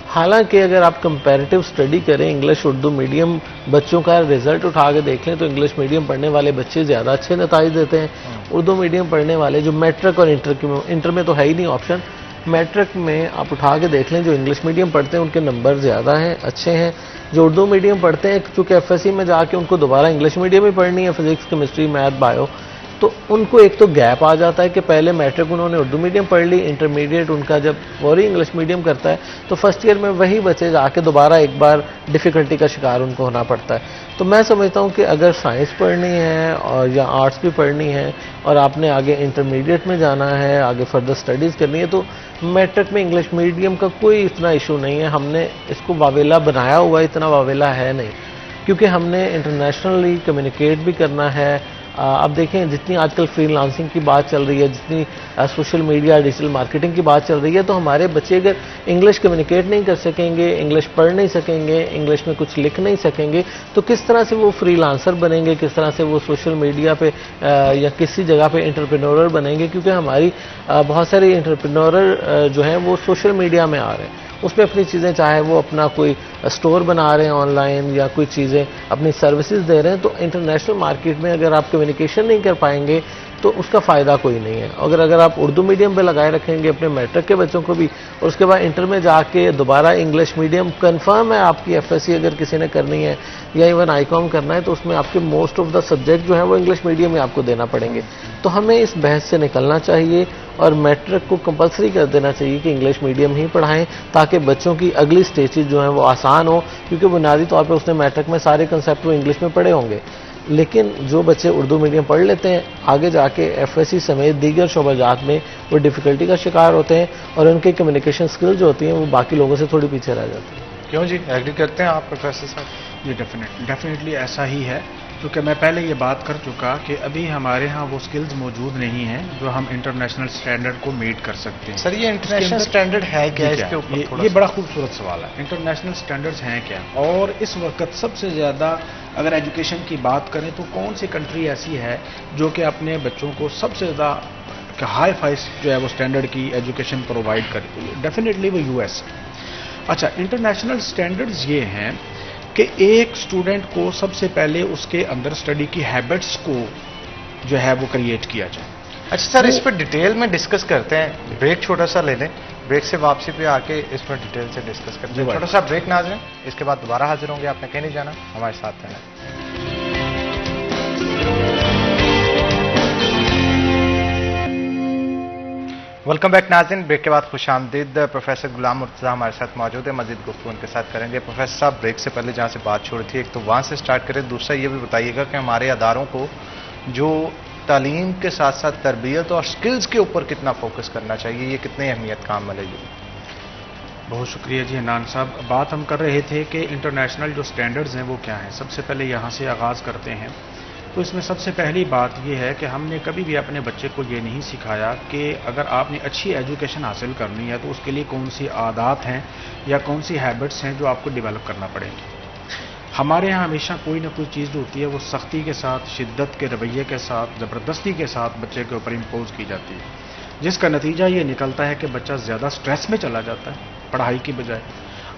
حالانکہ اگر آپ کمپیریٹیو اسٹڈی کریں انگلش اردو میڈیم بچوں کا رزلٹ اٹھا کے دیکھ لیں تو انگلش میڈیم پڑھنے والے بچے زیادہ اچھے نتائج دیتے ہیں. اردو میڈیم پڑھنے والے جو میٹرک اور انٹر میں تو ہے ہی نہیں آپشن، میٹرک میں آپ اٹھا کے دیکھ لیں جو انگلش میڈیم پڑھتے ہیں ان کے نمبر زیادہ ہیں، اچھے ہیں. جو اردو میڈیم پڑھتے ہیں چونکہ ایف ایس سی میں جا کے ان کو دوبارہ انگلش میڈیم ہی پڑھنی ہے، فزکس کیمسٹری میتھ بایو، تو ان کو ایک تو گیپ آ جاتا ہے کہ پہلے میٹرک انہوں نے اردو میڈیم پڑھ لی، انٹرمیڈیٹ ان کا جب فوری انگلش میڈیم کرتا ہے تو فرسٹ ایئر میں وہی بچے جا کے دوبارہ ایک بار ڈیفیکلٹی کا شکار ان کو ہونا پڑتا ہے. تو میں سمجھتا ہوں کہ اگر سائنس پڑھنی ہے اور یا آرٹس بھی پڑھنی ہے اور آپ نے آگے انٹرمیڈیٹ میں جانا ہے، آگے فردر اسٹڈیز کرنی ہے، تو میٹرک میں انگلش میڈیم کا کوئی اتنا ایشو نہیں ہے. ہم نے اس کو واویلا بنایا ہوا، اتنا واویلا ہے نہیں، کیونکہ ہم نے انٹرنیشنلی کمیونیکیٹ بھی کرنا ہے. اب دیکھیں جتنی آج کل فری لانسنگ کی بات چل رہی ہے، جتنی سوشل میڈیا ڈیجیٹل مارکیٹنگ کی بات چل رہی ہے، تو ہمارے بچے اگر انگلش کمیونیکیٹ نہیں کر سکیں گے، انگلش پڑھ نہیں سکیں گے، انگلش میں کچھ لکھ نہیں سکیں گے، تو کس طرح سے وہ فری لانسر بنیں گے، کس طرح سے وہ سوشل میڈیا پہ یا کسی جگہ پہ انٹرپرینورر بنیں گے. کیونکہ ہماری بہت سارے انٹرپرینورر جو ہیں وہ سوشل میڈیا میں آ رہے ہیں، اس میں اپنی چیزیں چاہے وہ اپنا کوئی اسٹور بنا رہے ہیں آن لائن یا کوئی چیزیں اپنی سروسز دے رہے ہیں. تو انٹرنیشنل مارکیٹ میں اگر آپ کمیونیکیشن نہیں کر پائیں گے تو تو اس کا فائدہ کوئی نہیں ہے. اگر آپ اردو میڈیم پہ لگائے رکھیں گے اپنے میٹرک کے بچوں کو بھی, اور اس کے بعد انٹر میں جا کے دوبارہ انگلش میڈیم کنفرم ہے آپ کی ایف ایس سی اگر کسی نے کرنی ہے یا ایون آئی کام کرنا ہے, تو اس میں آپ کے موسٹ آف دا سبجیکٹ جو ہیں وہ انگلش میڈیم میں آپ کو دینا پڑیں گے. تو ہمیں اس بحث سے نکلنا چاہیے اور میٹرک کو کمپلسری کر دینا چاہیے کہ انگلش میڈیم ہی پڑھائیں, تاکہ بچوں کی اگلی سٹیجز جو ہیں وہ آسان ہوں, کیونکہ بنیادی طور پہ اس نے میٹرک میں سارے کنسیپٹ وہ انگلش میں پڑھے ہوں گے. لیکن جو بچے اردو میڈیم پڑھ لیتے ہیں آگے جا کے ایف ایس سی سمیت دیگر شعبہ جات میں وہ ڈیفیکلٹی کا شکار ہوتے ہیں, اور ان کی کمیونیکیشن سکل جو ہوتی ہیں وہ باقی لوگوں سے تھوڑی پیچھے رہ جاتی ہیں. کیوں جی, ایگری کرتے ہیں آپ پروفیسر صاحب؟ یہ ڈیفینیٹلی ایسا ہی ہے, کیونکہ میں پہلے یہ بات کر چکا کہ ابھی ہمارے ہاں وہ سکلز موجود نہیں ہیں جو ہم انٹرنیشنل سٹینڈرڈ کو میٹ کر سکتے ہیں. سر یہ انٹرنیشنل سٹینڈرڈ ہے کیا؟ اس کے اوپر یہ بڑا خوبصورت سوال ہے. انٹرنیشنل سٹینڈرڈز ہیں کیا, اور اس وقت سب سے زیادہ اگر ایجوکیشن کی بات کریں تو کون سی کنٹری ایسی ہے جو کہ اپنے بچوں کو سب سے زیادہ ہائی فائی جو ہے وہ سٹینڈرڈ کی ایجوکیشن پرووائڈ کرتی ہے؟ ڈیفینیٹلی وہ یو ایس. اچھا, انٹرنیشنل سٹینڈرڈز یہ ہیں کہ ایک سٹوڈنٹ کو سب سے پہلے اس کے اندر اسٹڈی کی ہیبٹس کو جو ہے وہ کریٹ کیا جائے. اچھا سر, اس پہ ڈیٹیل میں ڈسکس کرتے ہیں. بریک چھوٹا سا لے لیں, بریک سے واپسی پہ آ کے اس پر ڈیٹیل سے ڈسکس کرتے ہیں. چھوٹا سا بریک ناظرین, اس کے بعد دوبارہ حاضر ہوں گے. آپ نے کہیں نہیں جانا, ہمارے ساتھ رہنا. ویلکم بیک ناظرین. بریک کے بعد خوش آمدید. پروفیسر غلام مرتضیٰ ہمارے ساتھ موجود ہے, مزید گفتگو ان کے ساتھ کریں گے. پروفیسر صاحب, بریک سے پہلے جہاں سے بات چھوڑی تھی ایک تو وہاں سے سٹارٹ کریں, دوسرا یہ بھی بتائیے گا کہ ہمارے اداروں کو جو تعلیم کے ساتھ ساتھ تربیت اور سکلز کے اوپر کتنا فوکس کرنا چاہیے, یہ کتنی اہمیت کام ملے گی؟ بہت شکریہ جی حنان صاحب. بات ہم کر رہے تھے کہ انٹرنیشنل جو سٹینڈرڈز ہیں وہ کیا ہیں. سب سے پہلے یہاں سے آغاز کرتے ہیں. تو اس میں سب سے پہلی بات یہ ہے کہ ہم نے کبھی بھی اپنے بچے کو یہ نہیں سکھایا کہ اگر آپ نے اچھی ایجوکیشن حاصل کرنی ہے تو اس کے لیے کون سی عادات ہیں یا کون سی ہیبٹس ہیں جو آپ کو ڈیولپ کرنا پڑیں گی. ہمارے یہاں ہمیشہ کوئی نہ کوئی چیز جو ہوتی ہے وہ سختی کے ساتھ, شدت کے رویے کے ساتھ, زبردستی کے ساتھ بچے کے اوپر امپوز کی جاتی ہے, جس کا نتیجہ یہ نکلتا ہے کہ بچہ زیادہ سٹریس میں چلا جاتا ہے پڑھائی کی بجائے,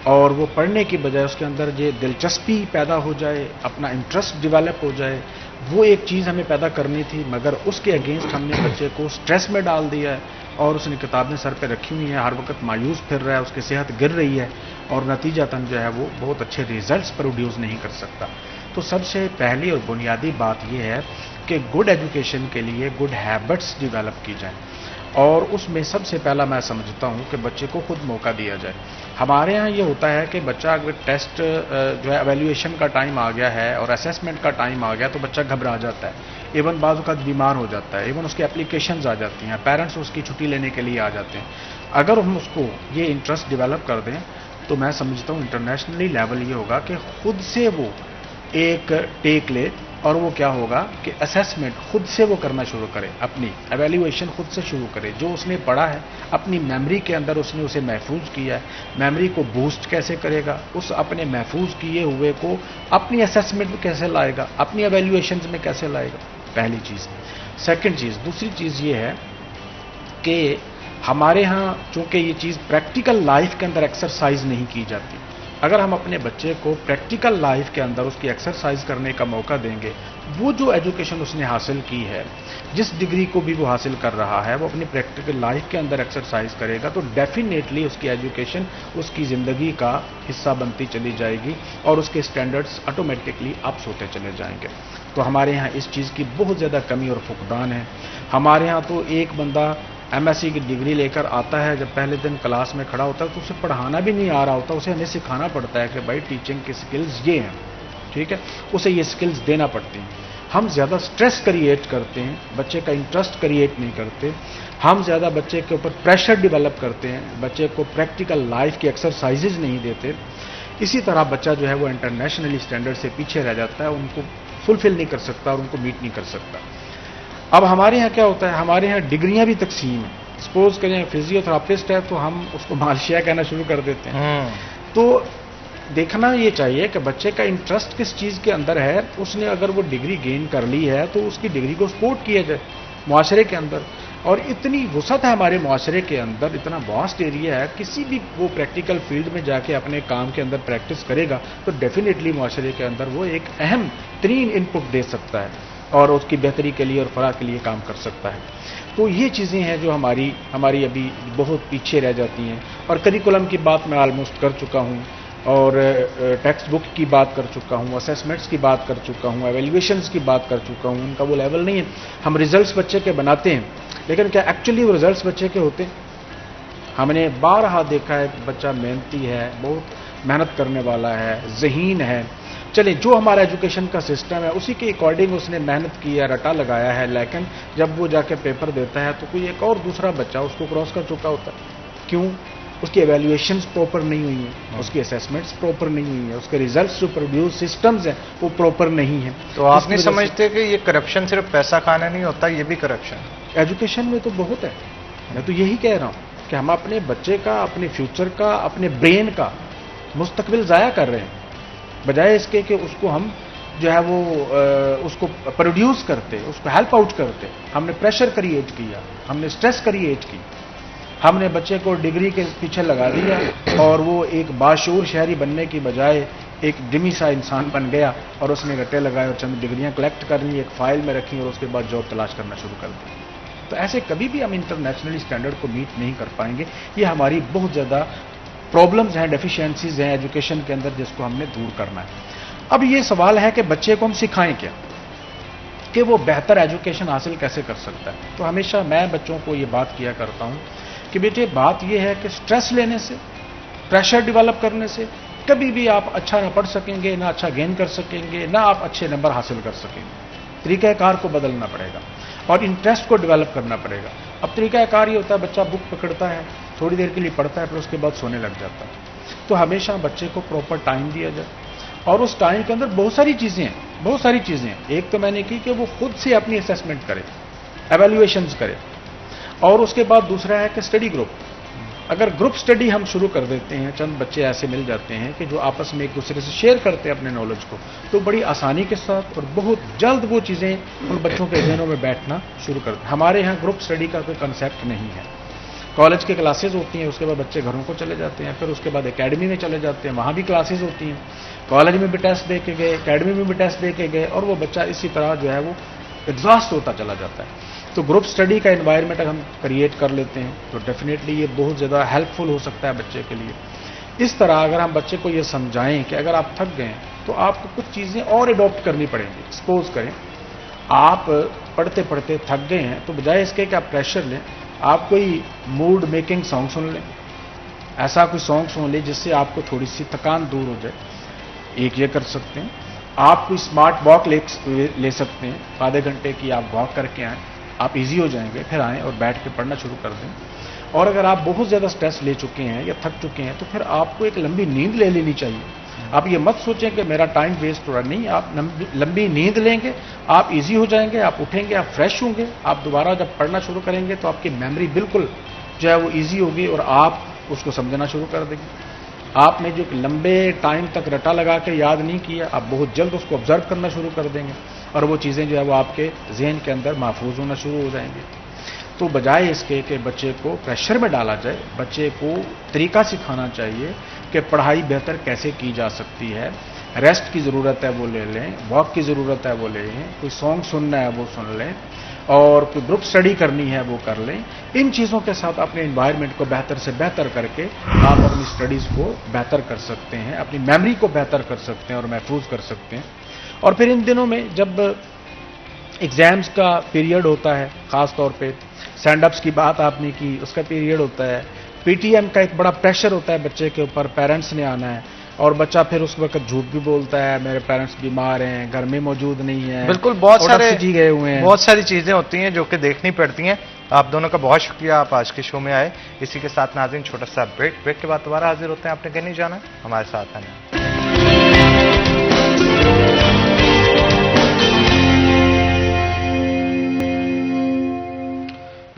اور وہ پڑھنے کی بجائے اس کے اندر یہ دلچسپی پیدا ہو جائے, اپنا انٹرسٹ ڈیولپ ہو جائے. وہ ایک چیز ہمیں پیدا کرنی تھی, مگر اس کے اگینسٹ ہم نے بچے کو سٹریس میں ڈال دیا ہے, اور اس نے کتابیں سر پہ رکھی ہوئی ہیں, ہر وقت مایوس پھر رہا ہے, اس کی صحت گر رہی ہے, اور نتیجتاً جو ہے وہ بہت اچھے ریزلٹس پروڈیوس نہیں کر سکتا. تو سب سے پہلی اور بنیادی بات یہ ہے کہ گڈ ایجوکیشن کے لیے گڈ ہیبٹس ڈیولپ کی جائیں, اور اس میں سب سے پہلا میں سمجھتا ہوں کہ بچے کو خود موقع دیا جائے. ہمارے ہاں یہ ہوتا ہے کہ بچہ اگر ٹیسٹ جو ہے ایویلیویشن کا ٹائم آ گیا ہے اور اسیسمنٹ کا ٹائم آ گیا تو بچہ گھبرا جاتا ہے, ایون بعض اوقات بیمار ہو جاتا ہے, ایون اس کی اپلیکیشنز آ جاتی ہیں, پیرنٹس اس کی چھٹی لینے کے لیے آ جاتے ہیں. اگر ہم اس کو یہ انٹرسٹ ڈیولپ کر دیں تو میں سمجھتا ہوں انٹرنیشنلی لیول یہ ہوگا کہ خود سے وہ ایک ٹیک لے, اور وہ کیا ہوگا کہ اسیسمنٹ خود سے وہ کرنا شروع کرے, اپنی ایویلیویشن خود سے شروع کرے. جو اس نے پڑھا ہے اپنی میموری کے اندر اس نے اسے محفوظ کیا ہے, میموری کو بوسٹ کیسے کرے گا, اس اپنے محفوظ کیے ہوئے کو اپنی اسیسمنٹ میں کیسے لائے گا, اپنی ایویلیویشنز میں کیسے لائے گا, پہلی چیز. سیکنڈ چیز, دوسری چیز یہ ہے کہ ہمارے ہاں چونکہ یہ چیز پریکٹیکل لائف کے اندر ایکسرسائز نہیں کی جاتی, اگر ہم اپنے بچے کو پریکٹیکل لائف کے اندر اس کی ایکسرسائز کرنے کا موقع دیں گے, وہ جو ایجوکیشن اس نے حاصل کی ہے, جس ڈگری کو بھی وہ حاصل کر رہا ہے, وہ اپنی پریکٹیکل لائف کے اندر ایکسرسائز کرے گا تو ڈیفینیٹلی اس کی ایجوکیشن اس کی زندگی کا حصہ بنتی چلی جائے گی, اور اس کے اسٹینڈرڈس آٹومیٹکلی اپس ہوتے چلے جائیں گے. تو ہمارے یہاں اس چیز کی بہت زیادہ کمی اور فقدان ہے. ہمارے یہاں تو ایک بندہ ایم ایس سی کی ڈگری لے کر آتا ہے, جب پہلے دن کلاس میں کھڑا ہوتا ہے تو اسے پڑھانا بھی نہیں آ رہا ہوتا, اسے ہمیں سکھانا پڑتا ہے کہ بھائی ٹیچنگ کی سکلز یہ ہیں, ٹھیک ہے, اسے یہ سکلز دینا پڑتی ہیں. ہم زیادہ سٹریس کریٹ کرتے ہیں, بچے کا انٹرسٹ کریٹ نہیں کرتے, ہم زیادہ بچے کے اوپر پریشر ڈیولپ کرتے ہیں, بچے کو پریکٹیکل لائف کی ایکسرسائزز نہیں دیتے. اسی طرح بچہ جو ہے وہ انٹرنیشنلی اسٹینڈرڈ سے پیچھے رہ جاتا ہے, ان کو فلفل نہیں کر سکتا اور ان کو میٹ نہیں کر سکتا. اب ہمارے یہاں کیا ہوتا ہے, ہمارے یہاں ڈگریاں بھی تقسیم ہیں. سپوز کریں فزیو تھراپسٹ ہے تو ہم اس کو مالشیا کہنا شروع کر دیتے ہیں. تو دیکھنا یہ چاہیے کہ بچے کا انٹرسٹ کس چیز کے اندر ہے, اس نے اگر وہ ڈگری گین کر لی ہے تو اس کی ڈگری کو سپورٹ کیا جائے معاشرے کے اندر. اور اتنی وسعت ہے ہمارے معاشرے کے اندر, اتنا واسٹ ایریا ہے, کسی بھی وہ پریکٹیکل فیلڈ میں جا کے اپنے کام کے اندر پریکٹس کرے گا تو ڈیفینیٹلی معاشرے کے اندر وہ ایک اہم ترین ان پٹ دے سکتا ہے. اور اس کی بہتری کے لیے اور فلاح کے لیے کام کر سکتا ہے. تو یہ چیزیں ہیں جو ہماری ابھی بہت پیچھے رہ جاتی ہیں. اور کریکولم کی بات میں آلموسٹ کر چکا ہوں, اور ٹیکسٹ بک کی بات کر چکا ہوں, اسیسمنٹس کی بات کر چکا ہوں, ایویلویشنز کی بات کر چکا ہوں. ان کا وہ لیول نہیں ہے. ہم ریزلٹس بچے کے بناتے ہیں, لیکن کیا ایکچولی وہ ریزلٹس بچے کے ہوتے ہیں؟ ہم نے بارہا دیکھا ہے کہ بچہ محنتی ہے, بہت محنت کرنے والا ہے, ذہین ہے. چلے جو ہمارا ایجوکیشن کا سسٹم ہے اسی کے اکارڈنگ اس نے محنت کی ہے, رٹا لگایا ہے, لیکن جب وہ جا کے پیپر دیتا ہے تو کوئی ایک اور دوسرا بچہ اس کو کراس کر چکا ہوتا ہے. کیوں؟ اس کی ایویلویشنز پراپر نہیں ہوئی ہیں, اس کی اسیسمنٹس پراپر نہیں ہوئی ہیں, اس کے ریزلٹس جو پروڈیوس سسٹمز ہیں وہ پراپر نہیں ہیں. تو آپ نہیں سمجھتے کہ یہ کرپشن صرف پیسہ کھانا نہیں ہوتا, یہ بھی کرپشن ایجوکیشن میں تو بہت ہے. میں تو یہی کہہ رہا ہوں کہ ہم اپنے بچے کا, اپنے فیوچر کا, اپنے برین کا مستقبل ضائع کر رہے ہیں, بجائے اس کے کہ اس کو ہم جو ہے وہ اس کو پروڈیوس کرتے, اس کو ہیلپ آؤٹ کرتے. ہم نے پریشر کریٹ کیا, ہم نے اسٹریس کریٹ کی, ہم نے بچے کو ڈگری کے پیچھے لگا دیا اور وہ ایک باشعور شہری بننے کی بجائے ایک ڈمی سا انسان بن گیا, اور اس نے گٹے لگائے اور چند ڈگریاں کلیکٹ کر لی, ایک فائل میں رکھی, اور اس کے بعد جاب تلاش کرنا شروع کر دی. تو ایسے کبھی بھی ہم انٹرنیشنلی اسٹینڈرڈ کو میٹ نہیں کر پائیں گے. یہ ہماری بہت زیادہ پرابلمز ہیں, ڈیفیشینسیز ہیں ایجوکیشن کے اندر, جس کو ہم نے دور کرنا ہے. اب یہ سوال ہے کہ بچے کو ہم سکھائیں کیا, کہ وہ بہتر ایجوکیشن حاصل کیسے کر سکتا ہے. تو ہمیشہ میں بچوں کو یہ بات کیا کرتا ہوں کہ بیٹے بات یہ ہے کہ سٹریس لینے سے, پریشر ڈیولپ کرنے سے کبھی بھی آپ اچھا نہ پڑھ سکیں گے, نہ اچھا گین کر سکیں گے, نہ آپ اچھے نمبر حاصل کر سکیں گے. طریقہ کار کو بدلنا پڑے گا اور انٹرسٹ کو ڈیولپ کرنا پڑے گا. اب طریقہ کار یہ ہوتا ہے, بچہ بک پکڑتا ہے, تھوڑی دیر کے لیے پڑھتا ہے, پھر اس کے بعد سونے لگ جاتا ہے. تو ہمیشہ بچے کو پراپر ٹائم دیا جائے, اور اس ٹائم کے اندر بہت ساری چیزیں ہیں. ایک تو میں نے کی کہ وہ خود سے اپنی اسیسمنٹ کرے, ایویلویشنز کرے, اور اس کے بعد دوسرا ہے کہ اسٹڈی گروپ. اگر گروپ اسٹڈی ہم شروع کر دیتے ہیں, چند بچے ایسے مل جاتے ہیں کہ جو آپس میں ایک دوسرے سے شیئر کرتے ہیں اپنے نالج کو, تو بڑی آسانی کے ساتھ اور بہت جلد وہ چیزیں ان بچوں کے ذہنوں میں بیٹھنا شروع کرتے ہیں. ہمارے یہاں گروپ اسٹڈی کا کوئی کنسیپٹ نہیں ہے. کالج کے کلاسز ہوتی ہیں, اس کے بعد بچے گھروں کو چلے جاتے ہیں, پھر اس کے بعد اکیڈمی میں چلے جاتے ہیں, وہاں بھی کلاسز ہوتی ہیں, کالج میں بھی ٹیسٹ دے کے گئے, اکیڈمی میں بھی ٹیسٹ دے کے گئے, اور وہ بچہ اسی طرح جو ہے وہ ایگزاسٹ ہوتا چلا جاتا ہے. تو گروپ اسٹڈی کا انوائرمنٹ اگر ہم کریٹ کر لیتے ہیں تو ڈیفینیٹلی یہ بہت زیادہ ہیلپ فل ہو سکتا ہے بچے کے لیے. اس طرح اگر ہم بچے کو یہ سمجھائیں کہ اگر آپ تھک گئے ہیں تو آپ کو کچھ چیزیں اور اڈاپٹ کرنی پڑیں گی. سپوز کریں آپ پڑھتے پڑھتے تھک گئے ہیں, تو بجائے اس کے کہ آپ پریشر لیں, آپ کوئی موڈ میکنگ سانگ سن لیں. ایسا کوئی سانگ سن لیں جس سے آپ کو تھوڑی سی تھکان دور ہو جائے. ایک یہ کر سکتے ہیں. آپ کوئی اسمارٹ واک لے سکتے ہیں, آدھے گھنٹے کی آپ واک کر کے آئیں, آپ ایزی ہو جائیں گے, پھر آئیں اور بیٹھ کے پڑھنا شروع کر دیں. اور اگر آپ بہت زیادہ سٹریس لے چکے ہیں یا تھک چکے ہیں تو پھر آپ کو ایک لمبی نیند لے لینی چاہیے. آپ یہ مت سوچیں کہ میرا ٹائم ویسٹ ہو رہا, نہیں, آپ لمبی نیند لیں گے, آپ ایزی ہو جائیں گے, آپ اٹھیں گے, آپ فریش ہوں گے, آپ دوبارہ جب پڑھنا شروع کریں گے تو آپ کی میموری بالکل جو ہے وہ ایزی ہوگی اور آپ اس کو سمجھنا شروع کر دیں گے. آپ نے جو لمبے ٹائم تک رٹا لگا کے یاد نہیں کیا, آپ بہت جلد اس کو آبزرو کرنا شروع کر دیں گے, اور وہ چیزیں جو ہے وہ آپ کے ذہن کے اندر محفوظ ہونا شروع ہو جائیں گے. تو بجائے اس کے کہ بچے کو پریشر میں ڈالا جائے, بچے کو طریقہ سکھانا چاہیے کہ پڑھائی بہتر کیسے کی جا سکتی ہے. ریسٹ کی ضرورت ہے وہ لے لیں, واک کی ضرورت ہے وہ لے لیں, کوئی سانگ سننا ہے وہ سن لیں, اور کوئی گروپ اسٹڈی کرنی ہے وہ کر لیں. ان چیزوں کے ساتھ اپنے انوائرمنٹ کو بہتر سے بہتر کر کے آپ اپنی اسٹڈیز کو بہتر کر سکتے ہیں, اپنی میموری کو بہتر کر سکتے ہیں اور محفوظ کر سکتے ہیں. اور پھر ان دنوں میں جب ایگزامز کا پیریڈ ہوتا ہے, خاص طور پہ سینڈ اپس کی بات آپ نے کی, اس کا پیریڈ ہوتا ہے, پی ٹی ایم کا ایک بڑا پریشر ہوتا ہے بچے کے اوپر, پیرنٹس نے آنا ہے, اور بچہ پھر اس وقت جھوٹ بھی بولتا ہے, میرے پیرنٹس بیمار ہیں, گھر میں موجود نہیں ہیں. بالکل, گئے ہوئے ہیں, بہت ساری چیزیں ہوتی ہیں جو کہ دیکھنی پڑتی ہیں. آپ دونوں کا بہت شکریہ, آپ آج کے شو میں آئے. اسی کے ساتھ ناظرین چھوٹا سا بریک کے بعد دوبارہ حاضر ہوتے ہیں. آپ نے کہیں نہیں جانا, ہمارے ساتھ آنا.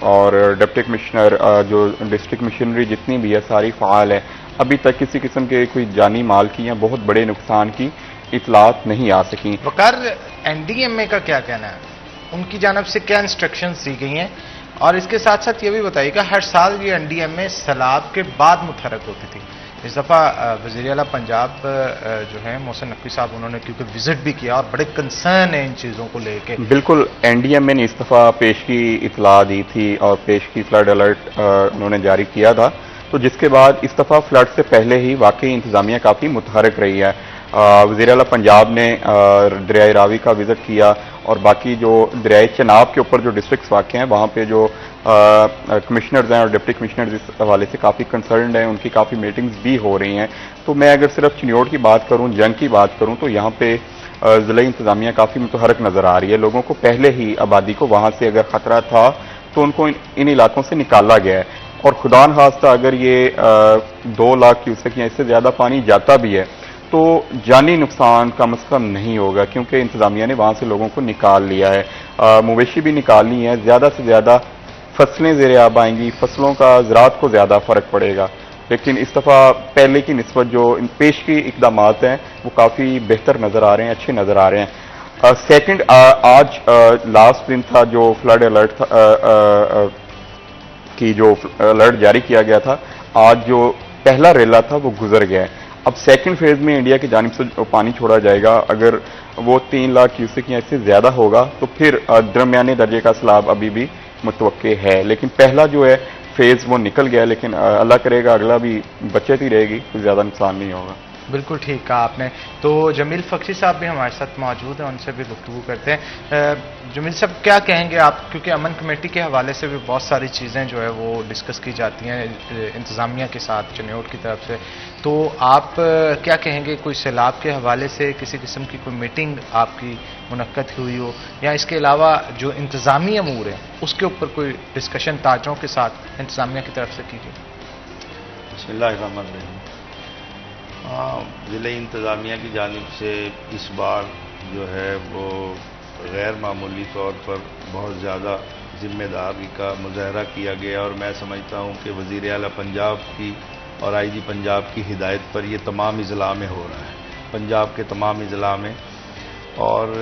اور ڈپٹی کمشنر جو ڈسٹرکٹ مشینری جتنی بھی ہے ساری فعال ہے. ابھی تک کسی قسم کے کوئی جانی مال کی یا بہت بڑے نقصان کی اطلاعات نہیں آ سکیں. وقار، این ڈی ایم اے کا کیا کہنا ہے؟ ان کی جانب سے کیا انسٹرکشنز دی گئی ہیں؟ اور اس کے ساتھ ساتھ یہ بھی بتائیے گا، ہر سال یہ این ڈی ایم اے سیلاب کے بعد متحرک ہوتی تھی. اس دفعہ وزیر اعلیٰ پنجاب جو ہیں محسن نقوی صاحب، انہوں نے کیونکہ وزٹ بھی کیا اور بڑے کنسرن ہیں ان چیزوں کو لے کے. بالکل، این ڈی ایم اے نے اس دفعہ پیش کی اطلاع دی تھی اور پیش کی فلڈ الرٹ انہوں نے جاری کیا تھا. تو جس کے بعد اس دفعہ فلڈ سے پہلے ہی واقعی انتظامیہ کافی متحرک رہی ہے. وزیر اعلیٰ پنجاب نے دریائے راوی کا وزٹ کیا اور باقی جو دریائے چناب کے اوپر جو ڈسٹرکٹس واقع ہیں وہاں پہ جو کمشنرز ہیں اور ڈپٹی کمشنرز اس حوالے سے کافی کنسرنڈ ہیں، ان کی کافی میٹنگز بھی ہو رہی ہیں. تو میں اگر صرف چنیوٹ کی بات کروں، جنگ کی بات کروں، تو یہاں پہ ضلعی انتظامیہ کافی متحرک نظر آ رہی ہے. لوگوں کو پہلے ہی آبادی کو وہاں سے اگر خطرہ تھا تو ان کو ان علاقوں سے نکالا گیا ہے. اور خدا نخواستہ اگر یہ 2 لاکھ کیوسک یا اس سے زیادہ پانی جاتا بھی ہے تو جانی نقصان کم از کم نہیں ہوگا، کیونکہ انتظامیہ نے وہاں سے لوگوں کو نکال لیا ہے. مویشی بھی نکالنی ہے، زیادہ سے زیادہ فصلیں زیر آب آئیں گی، فصلوں کا زراعت کو زیادہ فرق پڑے گا. لیکن اس دفعہ پہلے کی نسبت جو پیش کی اقدامات ہیں وہ کافی بہتر نظر آ رہے ہیں، اچھے نظر آ رہے ہیں. سیکنڈ، آج لاسٹ دن تھا جو فلڈ الرٹ کی جو الرٹ جاری کیا گیا تھا. آج جو پہلا ریلا تھا وہ گزر گیا ہے. اب سیکنڈ فیز میں انڈیا کی جانب سے پانی چھوڑا جائے گا. اگر وہ 3 لاکھ کیوسک یا اس سے زیادہ ہوگا تو پھر درمیانے درجے کا سیلاب ابھی بھی متوقع ہے. لیکن پہلا جو ہے فیز وہ نکل گیا، لیکن اللہ کرے گا اگلا بھی بچت ہی رہے گی، کوئی زیادہ نقصان نہیں ہوگا. بالکل ٹھیک کہا آپ نے. تو جمیل فخری صاحب بھی ہمارے ساتھ موجود ہیں، ان سے بھی گفتگو کرتے ہیں. جمیل صاحب کیا کہیں گے آپ، کیونکہ امن کمیٹی کے حوالے سے بھی بہت ساری چیزیں جو ہے وہ ڈسکس کی جاتی ہیں انتظامیہ کے ساتھ چنیوٹ کی طرف سے، تو آپ کیا کہیں گے؟ کوئی سیلاب کے حوالے سے کسی قسم کی کوئی میٹنگ آپ کی منعقد ہوئی ہو، یا اس کے علاوہ جو انتظامی امور ہیں اس کے اوپر کوئی ڈسکشن تاجوں کے ساتھ انتظامیہ کی طرف سے کی گئی؟ بسم اللہ الرحمن الرحیم. ضلع انتظامیہ کی جانب سے اس بار جو ہے وہ غیر معمولی طور پر بہت زیادہ ذمہ داری کا مظاہرہ کیا گیا، اور میں سمجھتا ہوں کہ وزیر اعلیٰ پنجاب کی اور آئی جی پنجاب کی ہدایت پر یہ تمام اضلاع میں ہو رہا ہے، پنجاب کے تمام اضلاع میں. اور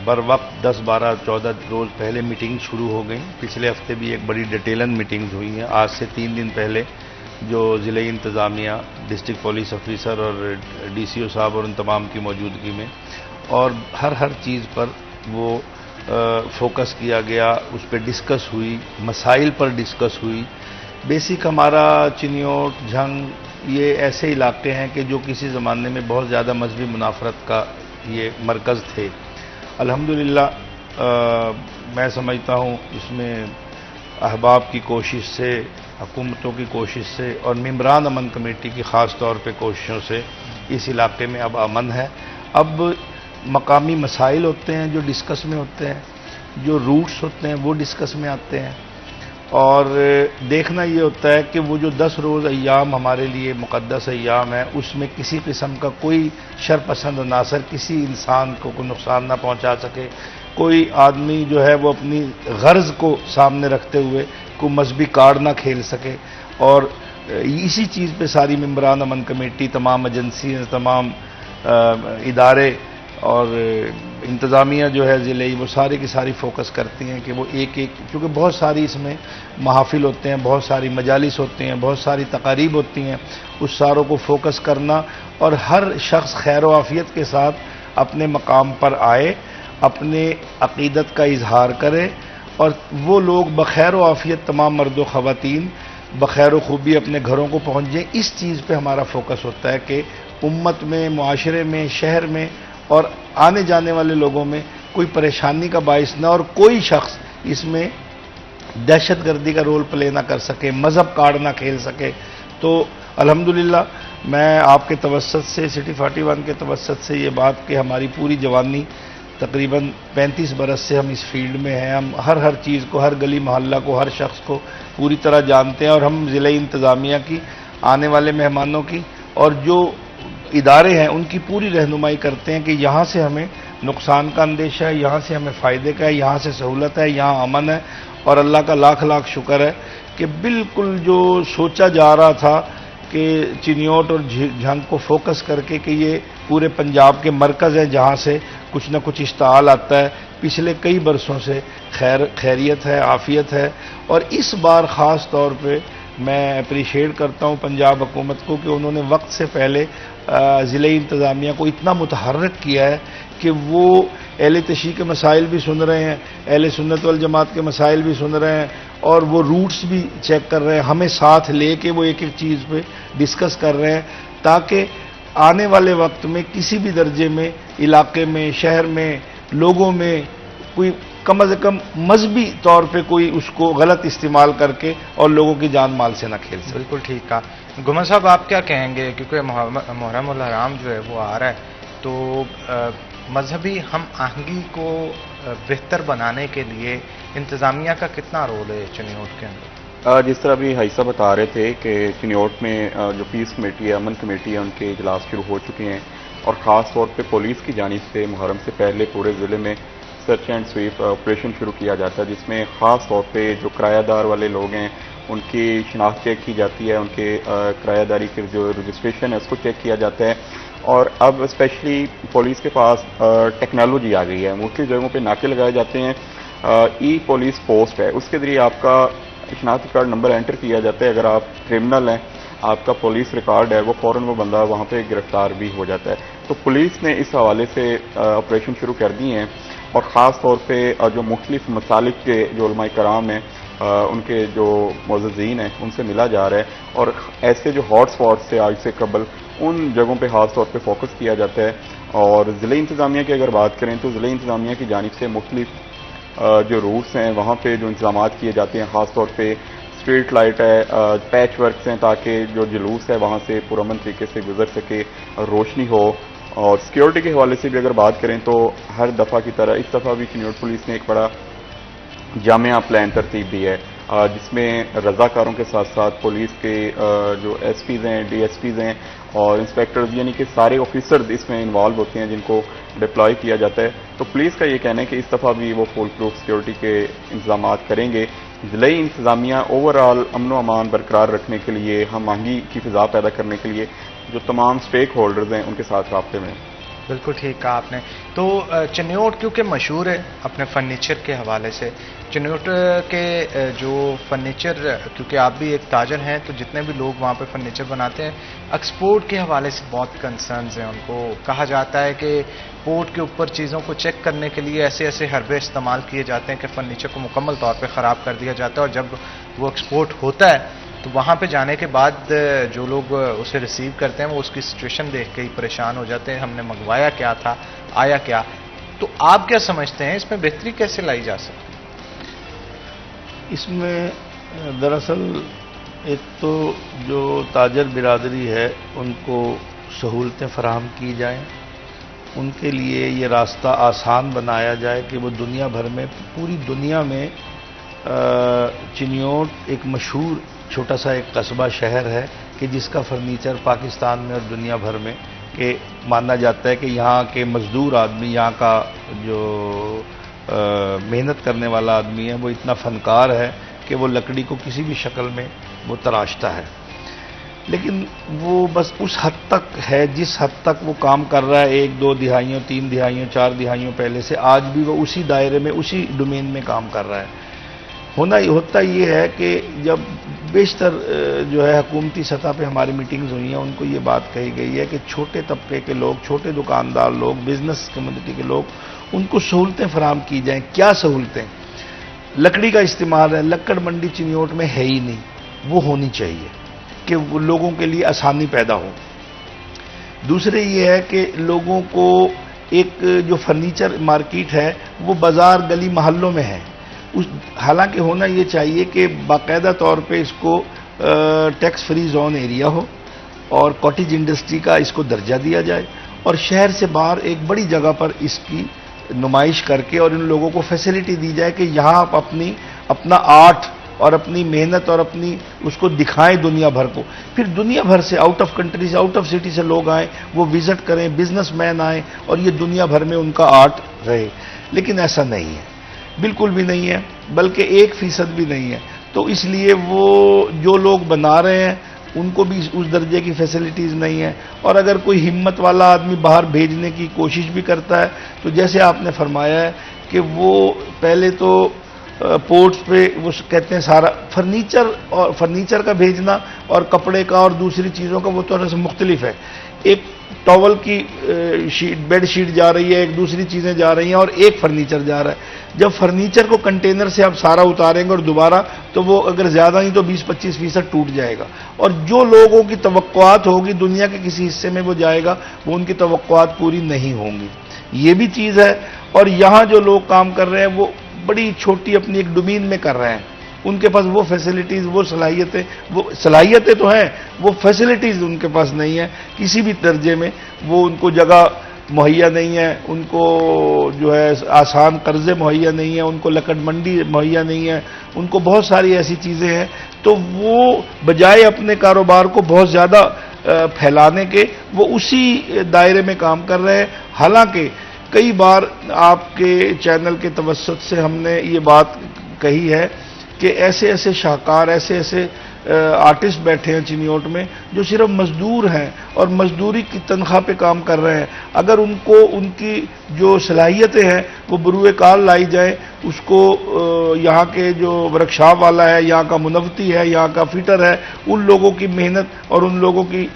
بر وقت 10، 12، 14 روز پہلے میٹنگ شروع ہو گئی. پچھلے ہفتے بھی ایک بڑی ڈیٹیلن میٹنگز ہوئی ہیں. آج سے 3 دن پہلے جو ضلع انتظامیہ، ڈسٹرکٹ پولیس آفیسر اور ڈی سی او صاحب اور ان تمام کی موجودگی میں، اور ہر چیز پر وہ فوکس کیا گیا، اس پہ ڈسکس ہوئی، مسائل پر ڈسکس ہوئی. بیسک ہمارا چنیوٹ، جھنگ یہ ایسے علاقے ہیں کہ جو کسی زمانے میں بہت زیادہ مذہبی منافرت کا یہ مرکز تھے. الحمدللہ میں سمجھتا ہوں اس میں احباب کی کوشش سے، حکومتوں کی کوشش سے اور ممبران امن کمیٹی کی خاص طور پہ کوششوں سے اس علاقے میں اب امن ہے. اب مقامی مسائل ہوتے ہیں جو ڈسکس میں ہوتے ہیں، جو روٹس ہوتے ہیں وہ ڈسکس میں آتے ہیں، اور دیکھنا یہ ہوتا ہے کہ وہ جو 10 روز ایام ہمارے لیے مقدس ایام ہے، اس میں کسی قسم کا کوئی شرپسند عناصر کسی انسان کو کوئی نقصان نہ پہنچا سکے. کوئی آدمی جو ہے وہ اپنی غرض کو سامنے رکھتے ہوئے کوئی مذہبی کارڈ نہ کھیل سکے. اور اسی چیز پہ ساری ممبران امن کمیٹی، تمام ایجنسیاں، تمام ادارے اور انتظامیہ جو ہے ضلعی، وہ سارے کی ساری فوکس کرتی ہیں کہ وہ ایک کیونکہ بہت ساری اس میں محافل ہوتے ہیں، بہت ساری مجالس ہوتے ہیں، بہت ساری تقاریب ہوتی ہیں، اس ساروں کو فوکس کرنا اور ہر شخص خیر و عافیت کے ساتھ اپنے مقام پر آئے، اپنے عقیدت کا اظہار کرے، اور وہ لوگ بخیر و عافیت، تمام مرد و خواتین بخیر و خوبی اپنے گھروں کو پہنچ جائیں. اس چیز پہ ہمارا فوکس ہوتا ہے کہ امت میں، معاشرے میں، شہر میں اور آنے جانے والے لوگوں میں کوئی پریشانی کا باعث نہ، اور کوئی شخص اس میں دہشت گردی کا رول پلے نہ کر سکے، مذہب کارڈ نہ کھیل سکے. تو الحمدللہ میں آپ کے توسط سے، سٹی 41 کے توسط سے یہ بات کہ ہماری پوری جوانی تقریباً 35 برس سے ہم اس فیلڈ میں ہیں، ہم ہر چیز کو، ہر گلی محلہ کو، ہر شخص کو پوری طرح جانتے ہیں، اور ہم ضلع انتظامیہ کی، آنے والے مہمانوں کی اور جو ادارے ہیں ان کی پوری رہنمائی کرتے ہیں کہ یہاں سے ہمیں نقصان کا اندیشہ ہے، یہاں سے ہمیں فائدے کا ہے، یہاں سے سہولت ہے، یہاں امن ہے. اور اللہ کا لاکھ لاکھ شکر ہے کہ بالکل جو سوچا جا رہا تھا کہ چنیوٹ اور جھنگ کو فوکس کر کے کہ یہ پورے پنجاب کے مرکز ہے جہاں سے کچھ نہ کچھ اشتعال آتا ہے، پچھلے کئی برسوں سے خیریت ہے، عافیت ہے، اور اس بار خاص طور پہ میں اپریشیٹ کرتا ہوں پنجاب حکومت کو کہ انہوں نے وقت سے پہلے ضلعی انتظامیہ کو اتنا متحرک کیا ہے کہ وہ اہل تشیع کے مسائل بھی سن رہے ہیں، اہل سنت والجماعت کے مسائل بھی سن رہے ہیں، اور وہ روٹس بھی چیک کر رہے ہیں، ہمیں ساتھ لے کے وہ ایک ایک چیز پہ ڈسکس کر رہے ہیں تاکہ آنے والے وقت میں کسی بھی درجے میں علاقے میں، شہر میں، لوگوں میں کوئی کم از کم مذہبی طور پہ کوئی اس کو غلط استعمال کر کے اور لوگوں کی جان مال سے نہ کھیل سکے۔ بالکل ٹھیک کہا گمر صاحب، آپ کیا کہیں گے؟ کیونکہ محرم الحرام جو ہے وہ آ رہا ہے، تو مذہبی ہم آہنگی کو بہتر بنانے کے لیے انتظامیہ کا کتنا رول ہے چنیوٹ کے اندر؟ جس طرح ابھی حائصہ بتا رہے تھے کہ چنیوٹ میں جو پیس کمیٹی ہے، امن کمیٹی ہے، ان کے اجلاس شروع ہو چکے ہیں، اور خاص طور پہ پولیس کی جانب سے محرم سے پہلے پورے ضلع میں سرچ اینڈ سویپ آپریشن شروع کیا جاتا ہے، جس میں خاص طور پہ جو کرایہ دار والے لوگ ہیں ان کی شناخت چیک کی جاتی ہے، ان کے کرایہ داری کے جو رجسٹریشن ہے اس کو چیک کیا جاتا ہے، اور اب اسپیشلی پولیس کے پاس ٹیکنالوجی آ گئی ہے، مختلف جگہوں پہ ناکے لگائے جاتے ہیں، ای پولیس پوسٹ ہے، اس کے ذریعے آپ کا شناختی کارڈ نمبر انٹر کیا جاتا ہے، اگر آپ کرمنل ہیں، آپ کا پولیس ریکارڈ ہے، وہ فوراً وہ بندہ وہاں پہ گرفتار بھی ہو جاتا ہے۔ تو پولیس نے اس حوالے سے آپریشن شروع کر دی ہیں، اور خاص طور پہ جو مختلف مسالک کے جو علماء کرام ہیں ان کے جو معززین ہیں ان سے ملا جا رہا ہے، اور ایسے جو ہاٹ اسپاٹ سے آج سے قبل ان جگہوں پہ خاص طور پہ فوکس کیا جاتا ہے۔ اور ضلعی انتظامیہ کی اگر بات کریں تو ضلعی انتظامیہ کی جانب سے مختلف جو روٹس ہیں وہاں پہ جو انتظامات کیے جاتے ہیں، خاص طور پہ اسٹریٹ لائٹ ہے، پیچ ورکس ہیں تاکہ جو جلوس ہے وہاں سے پرامن طریقے سے گزر سکے، روشنی ہو، اور سیکیورٹی کے حوالے سے بھی اگر بات کریں تو ہر دفعہ کی طرح اس دفعہ بھی چنیوٹ پولیس نے ایک بڑا جامع پلان ترتیب دی ہے، جس میں رضاکاروں کے ساتھ ساتھ پولیس کے جو ایس پیز ہیں، ڈی ایس پیز ہیں اور انسپیکٹرز، یعنی کہ سارے آفیسرز اس میں انوالو ہوتے ہیں جن کو ڈپلائی کیا جاتا ہے۔ تو پولیس کا یہ کہنا ہے کہ اس دفعہ بھی وہ فل پروف سیکیورٹی کے انتظامات کریں گے۔ ضلعی انتظامیہ اوور آل امن و امان برقرار رکھنے کے لیے، ہم آہنگی کی فضا پیدا کرنے کے لیے جو تمام سٹیک ہولڈرز ہیں ان کے ساتھ رابطے میں۔ بالکل ٹھیک کہا آپ نے۔ تو چنیوٹ کیونکہ مشہور ہے اپنے فرنیچر کے حوالے سے، چنیوٹ کے جو فرنیچر، کیونکہ آپ بھی ایک تاجر ہیں تو جتنے بھی لوگ وہاں پہ فرنیچر بناتے ہیں ایکسپورٹ کے حوالے سے بہت کنسرنز ہیں، ان کو کہا جاتا ہے کہ پورٹ کے اوپر چیزوں کو چیک کرنے کے لیے ایسے ایسے حربے استعمال کیے جاتے ہیں کہ فرنیچر کو مکمل طور پہ خراب کر دیا جاتا ہے، اور جب وہ ایکسپورٹ ہوتا ہے تو وہاں پہ جانے کے بعد جو لوگ اسے ریسیو کرتے ہیں وہ اس کی سچویشن دیکھ کے ہی پریشان ہو جاتے ہیں، ہم نے منگوایا کیا تھا، آیا کیا۔ تو آپ کیا سمجھتے ہیں اس میں بہتری کیسے لائی جا سکتی؟ اس میں دراصل ایک تو جو تاجر برادری ہے ان کو سہولتیں فراہم کی جائیں، ان کے لیے یہ راستہ آسان بنایا جائے کہ وہ دنیا بھر میں، پوری دنیا میں، چنیوٹ ایک مشہور چھوٹا سا ایک قصبہ شہر ہے کہ جس کا فرنیچر پاکستان میں اور دنیا بھر میں کہ مانا جاتا ہے کہ یہاں کے مزدور آدمی، یہاں کا جو محنت کرنے والا آدمی ہے وہ اتنا فنکار ہے کہ وہ لکڑی کو کسی بھی شکل میں وہ تراشتا ہے، لیکن وہ بس اس حد تک ہے جس حد تک وہ کام کر رہا ہے، 1 2 دہائیوں 3 دہائیوں 4 دہائیوں پہلے سے آج بھی وہ اسی دائرے میں، اسی ڈومین میں کام کر رہا ہے۔ ہوتا یہ ہے کہ جب بیشتر جو ہے حکومتی سطح پہ ہماری میٹنگز ہوئی ہیں، ان کو یہ بات کہی گئی ہے کہ چھوٹے طبقے کے لوگ، چھوٹے دکاندار لوگ، بزنس کمیونٹی کے لوگ، ان کو سہولتیں فراہم کی جائیں۔ کیا سہولتیں؟ لکڑی کا استعمال ہے، لکڑ منڈی چنیوٹ میں ہے ہی نہیں، وہ ہونی چاہیے کہ وہ لوگوں کے لیے آسانی پیدا ہو۔ دوسرے یہ ہے کہ لوگوں کو ایک جو فرنیچر مارکیٹ ہے وہ بازار گلی محلوں میں ہے، حالانکہ ہونا یہ چاہیے کہ باقاعدہ طور پہ اس کو ٹیکس فری زون ایریا ہو اور کاٹیج انڈسٹری کا اس کو درجہ دیا جائے، اور شہر سے باہر ایک بڑی جگہ پر اس کی نمائش کر کے اور ان لوگوں کو فیسلٹی دی جائے کہ یہاں آپ اپنا آرٹ اور اپنی محنت اور اپنی اس کو دکھائیں دنیا بھر کو، پھر دنیا بھر سے آؤٹ آف کنٹری سے، آؤٹ آف سٹی سے لوگ آئیں، وہ وزٹ کریں، بزنس مین آئیں اور یہ دنیا بھر میں ان کا آرٹ رہے۔ لیکن ایسا نہیں ہے۔ بالکل بھی نہیں ہے، بلکہ 1% بھی نہیں ہے. تو اس لیے وہ جو لوگ بنا رہے ہیں ان کو بھی اس درجے کی فیسلٹیز نہیں ہے. اور اگر کوئی ہمت والا آدمی باہر بھیجنے کی کوشش بھی کرتا ہے تو جیسے آپ نے فرمایا ہے کہ وہ پہلے تو پورٹس پہ وہ کہتے ہیں سارا فرنیچر کا بھیجنا اور کپڑے کا اور دوسری چیزوں کا وہ تھوڑا سا مختلف ہے. ایک ٹاول کی بیڈ شیٹ جا رہی ہے، ایک دوسری چیزیں جا رہی ہیں اور ایک فرنیچر جا رہا ہے. جب فرنیچر کو کنٹینر سے آپ سارا اتاریں گے اور دوبارہ تو وہ اگر زیادہ نہیں تو 20-25% ٹوٹ جائے گا. اور جو لوگوں کی توقعات ہوگی دنیا کے کسی حصے میں وہ جائے گا وہ ان کی توقعات پوری نہیں ہوں گی. یہ بھی چیز ہے. اور یہاں جو لوگ کام کر رہے ہیں وہ بڑی چھوٹی اپنی ایک ڈومین میں کر رہے ہیں. ان کے پاس وہ فیسلٹیز، وہ صلاحیتیں تو ہیں، وہ فیسلٹیز ان کے پاس نہیں ہیں کسی بھی درجے میں. وہ ان کو جگہ مہیا نہیں ہے، ان کو جو ہے آسان قرضے مہیا نہیں ہیں، ان کو لکڑ منڈی مہیا نہیں ہے، ان کو بہت ساری ایسی چیزیں ہیں. تو وہ بجائے اپنے کاروبار کو بہت زیادہ پھیلانے کے وہ اسی دائرے میں کام کر رہے ہیں. حالانکہ کئی بار آپ کے چینل کے توسط سے ہم نے یہ بات کہی ہے کہ ایسے شاہکار، ایسے آرٹسٹ بیٹھے ہیں چنیوٹ میں جو صرف مزدور ہیں اور مزدوری کی تنخواہ پہ کام کر رہے ہیں. اگر ان کو ان کی جو صلاحیتیں ہیں وہ بروئے کار لائی جائیں، اس کو یہاں کے جو ورکشاپ والا ہے، یہاں کا منوتی ہے، یہاں کا فٹر ہے، ان لوگوں کی محنت اور ان لوگوں کی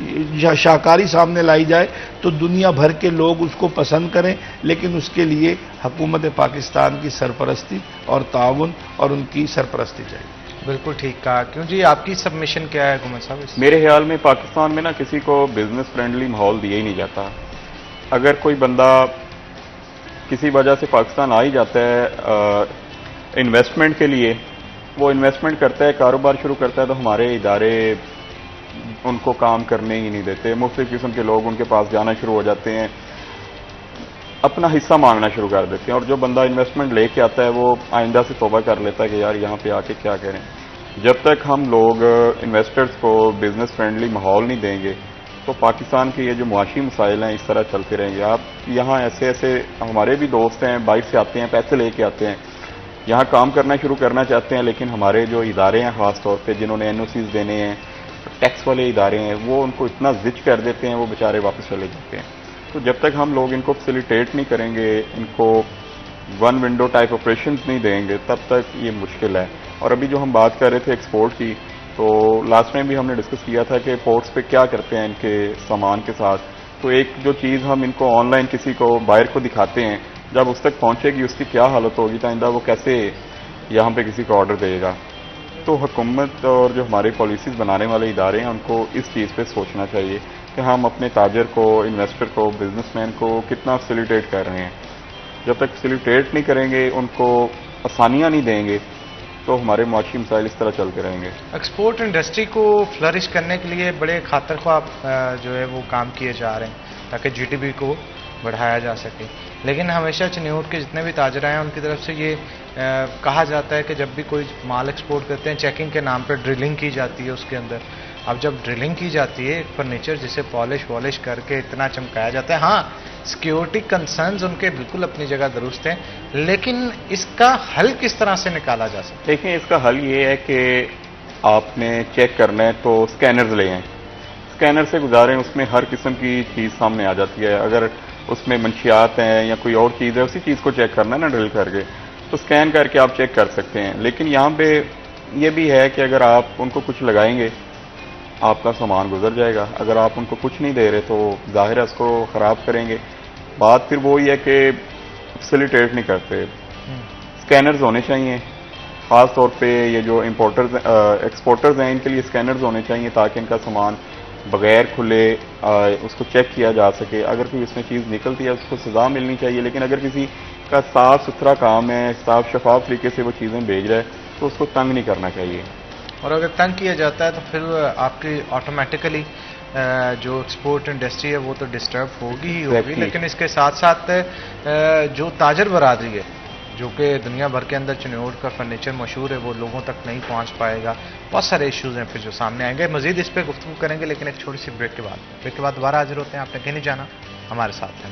شاہکاری سامنے لائی جائے تو دنیا بھر کے لوگ اس کو پسند کریں. لیکن اس کے لیے حکومت پاکستان کی سرپرستی اور تعاون اور ان کی سرپرستی چاہیے. بالکل ٹھیک کہا. کیوں جی، آپ کی سبمیشن کیا ہے گمن صاحب؟ میرے خیال میں پاکستان میں نا کسی کو بزنس فرینڈلی ماحول دیا ہی نہیں جاتا. اگر کوئی بندہ کسی وجہ سے پاکستان آ ہی جاتا ہے انویسٹمنٹ کے لیے، وہ انویسٹمنٹ کرتا ہے، کاروبار شروع کرتا ہے، تو ہمارے ادارے ان کو کام کرنے ہی نہیں دیتے. مختلف قسم کے لوگ ان کے پاس جانا شروع ہو جاتے ہیں، اپنا حصہ مانگنا شروع کر دیتے ہیں. اور جو بندہ انویسٹمنٹ لے کے آتا ہے وہ آئندہ سے توبہ کر لیتا ہے کہ یار یہاں پہ آ کے کیا کریں. جب تک ہم لوگ انویسٹرز کو بزنس فرینڈلی ماحول نہیں دیں گے تو پاکستان کے یہ جو معاشی مسائل ہیں اس طرح چلتے رہیں گے. آپ یہاں ایسے ہمارے بھی دوست ہیں، باہر سے آتے ہیں، پیسے لے کے آتے ہیں، یہاں کام کرنا شروع کرنا چاہتے ہیں، لیکن ہمارے جو ادارے ہیں خاص طور پہ جنہوں نے NOCs دینے ہیں، ٹیکس والے ادارے ہیں، وہ ان کو اتنا زچ کر دیتے ہیں وہ بیچارے واپس چلے جاتے ہیں. تو جب تک ہم لوگ ان کو فیسیلیٹیٹ نہیں کریں گے، ان کو ون ونڈو ٹائپ آپریشنز نہیں دیں گے، تب تک یہ مشکل ہے. اور ابھی جو ہم بات کر رہے تھے ایکسپورٹ کی، تو لاسٹ ٹائم بھی ہم نے ڈسکس کیا تھا کہ پورٹس پہ کیا کرتے ہیں ان کے سامان کے ساتھ. تو ایک جو چیز ہم ان کو آن لائن کسی کو بائر کو دکھاتے ہیں، جب اس تک پہنچے گی اس کی کیا حالت ہوگی تو آئندہ وہ کیسے یہاں پہ کسی کو آرڈر دے گا. تو حکومت اور جو ہمارے پالیسیز بنانے والے ادارے ہیں ان کو اس چیز پہ سوچنا چاہیے کہ ہم اپنے تاجر کو، انویسٹر کو، بزنس مین کو کتنا فیسیلیٹیٹ کر رہے ہیں. جب تک فیسیلیٹیٹ نہیں کریں گے، ان کو آسانیاں نہیں دیں گے تو ہمارے معاشی مسائل اس طرح چلتے رہیں گے. ایکسپورٹ انڈسٹری کو فلرش کرنے کے لیے بڑے خاطر خواہ جو ہے وہ کام کیے جا رہے ہیں تاکہ GDP کو بڑھایا جا سکے. لیکن ہمیشہ چنیوٹ کے جتنے بھی تاجر ہیں ان کی طرف سے یہ کہا جاتا ہے کہ جب بھی کوئی مال ایکسپورٹ کرتے ہیں چیکنگ کے نام پہ ڈرلنگ کی جاتی ہے اس کے اندر. اب جب ڈرلنگ کی جاتی ہے ایک فرنیچر جسے پالش کر کے اتنا چمکایا جاتا ہے، ہاں سیکیورٹی کنسرنز ان کے بالکل اپنی جگہ درست ہیں، لیکن اس کا حل کس طرح سے نکالا جا سکتا ہے؟ دیکھیں، اس کا حل یہ ہے کہ آپ نے چیک کرنا ہے تو سکینرز لے آئیں، سکینر سے گزاریں، اس میں ہر قسم کی چیز سامنے آ جاتی ہے. اگر اس میں منشیات ہیں یا کوئی اور چیز ہے اسی چیز کو چیک کرنا ہے نا ڈرل کر کے، تو سکین کر کے آپ چیک کر سکتے ہیں. لیکن یہاں پہ یہ بھی ہے کہ اگر آپ ان کو کچھ لگائیں گے آپ کا سامان گزر جائے گا، اگر آپ ان کو کچھ نہیں دے رہے تو ظاہر ہے اس کو خراب کریں گے. بات پھر وہی ہے کہ فیسیلیٹیٹ نہیں کرتے. سکینرز ہونے چاہیے، خاص طور پہ یہ جو ایکسپورٹرز ہیں ان کے لیے سکینرز ہونے چاہیے تاکہ ان کا سامان بغیر کھلے اس کو چیک کیا جا سکے. اگر کوئی اس میں چیز نکلتی ہے اس کو سزا ملنی چاہیے، لیکن اگر کسی کا صاف ستھرا کام ہے، صاف شفاف طریقے سے وہ چیزیں بھیج رہا ہے تو اس کو تنگ نہیں کرنا چاہیے. اور اگر تنگ کیا جاتا ہے تو پھر آپ کی آٹومیٹیکلی جو ایکسپورٹ انڈسٹری ہے وہ تو ڈسٹرب ہوگی ہی ہوگی. لیکن اس کے ساتھ ساتھ جو تاجر برادری ہے جو کہ دنیا بھر کے اندر چنیوٹ کا فرنیچر مشہور ہے وہ لوگوں تک نہیں پہنچ پائے گا. بہت سارے ایشوز ہیں پھر جو سامنے آئیں گے. مزید اس پہ گفتگو کریں گے لیکن ایک چھوٹی سی بریک کے بعد دوبارہ حاضر ہوتے ہیں. آپ نے کہیں نہیں جانا، ہمارے ساتھ ہیں.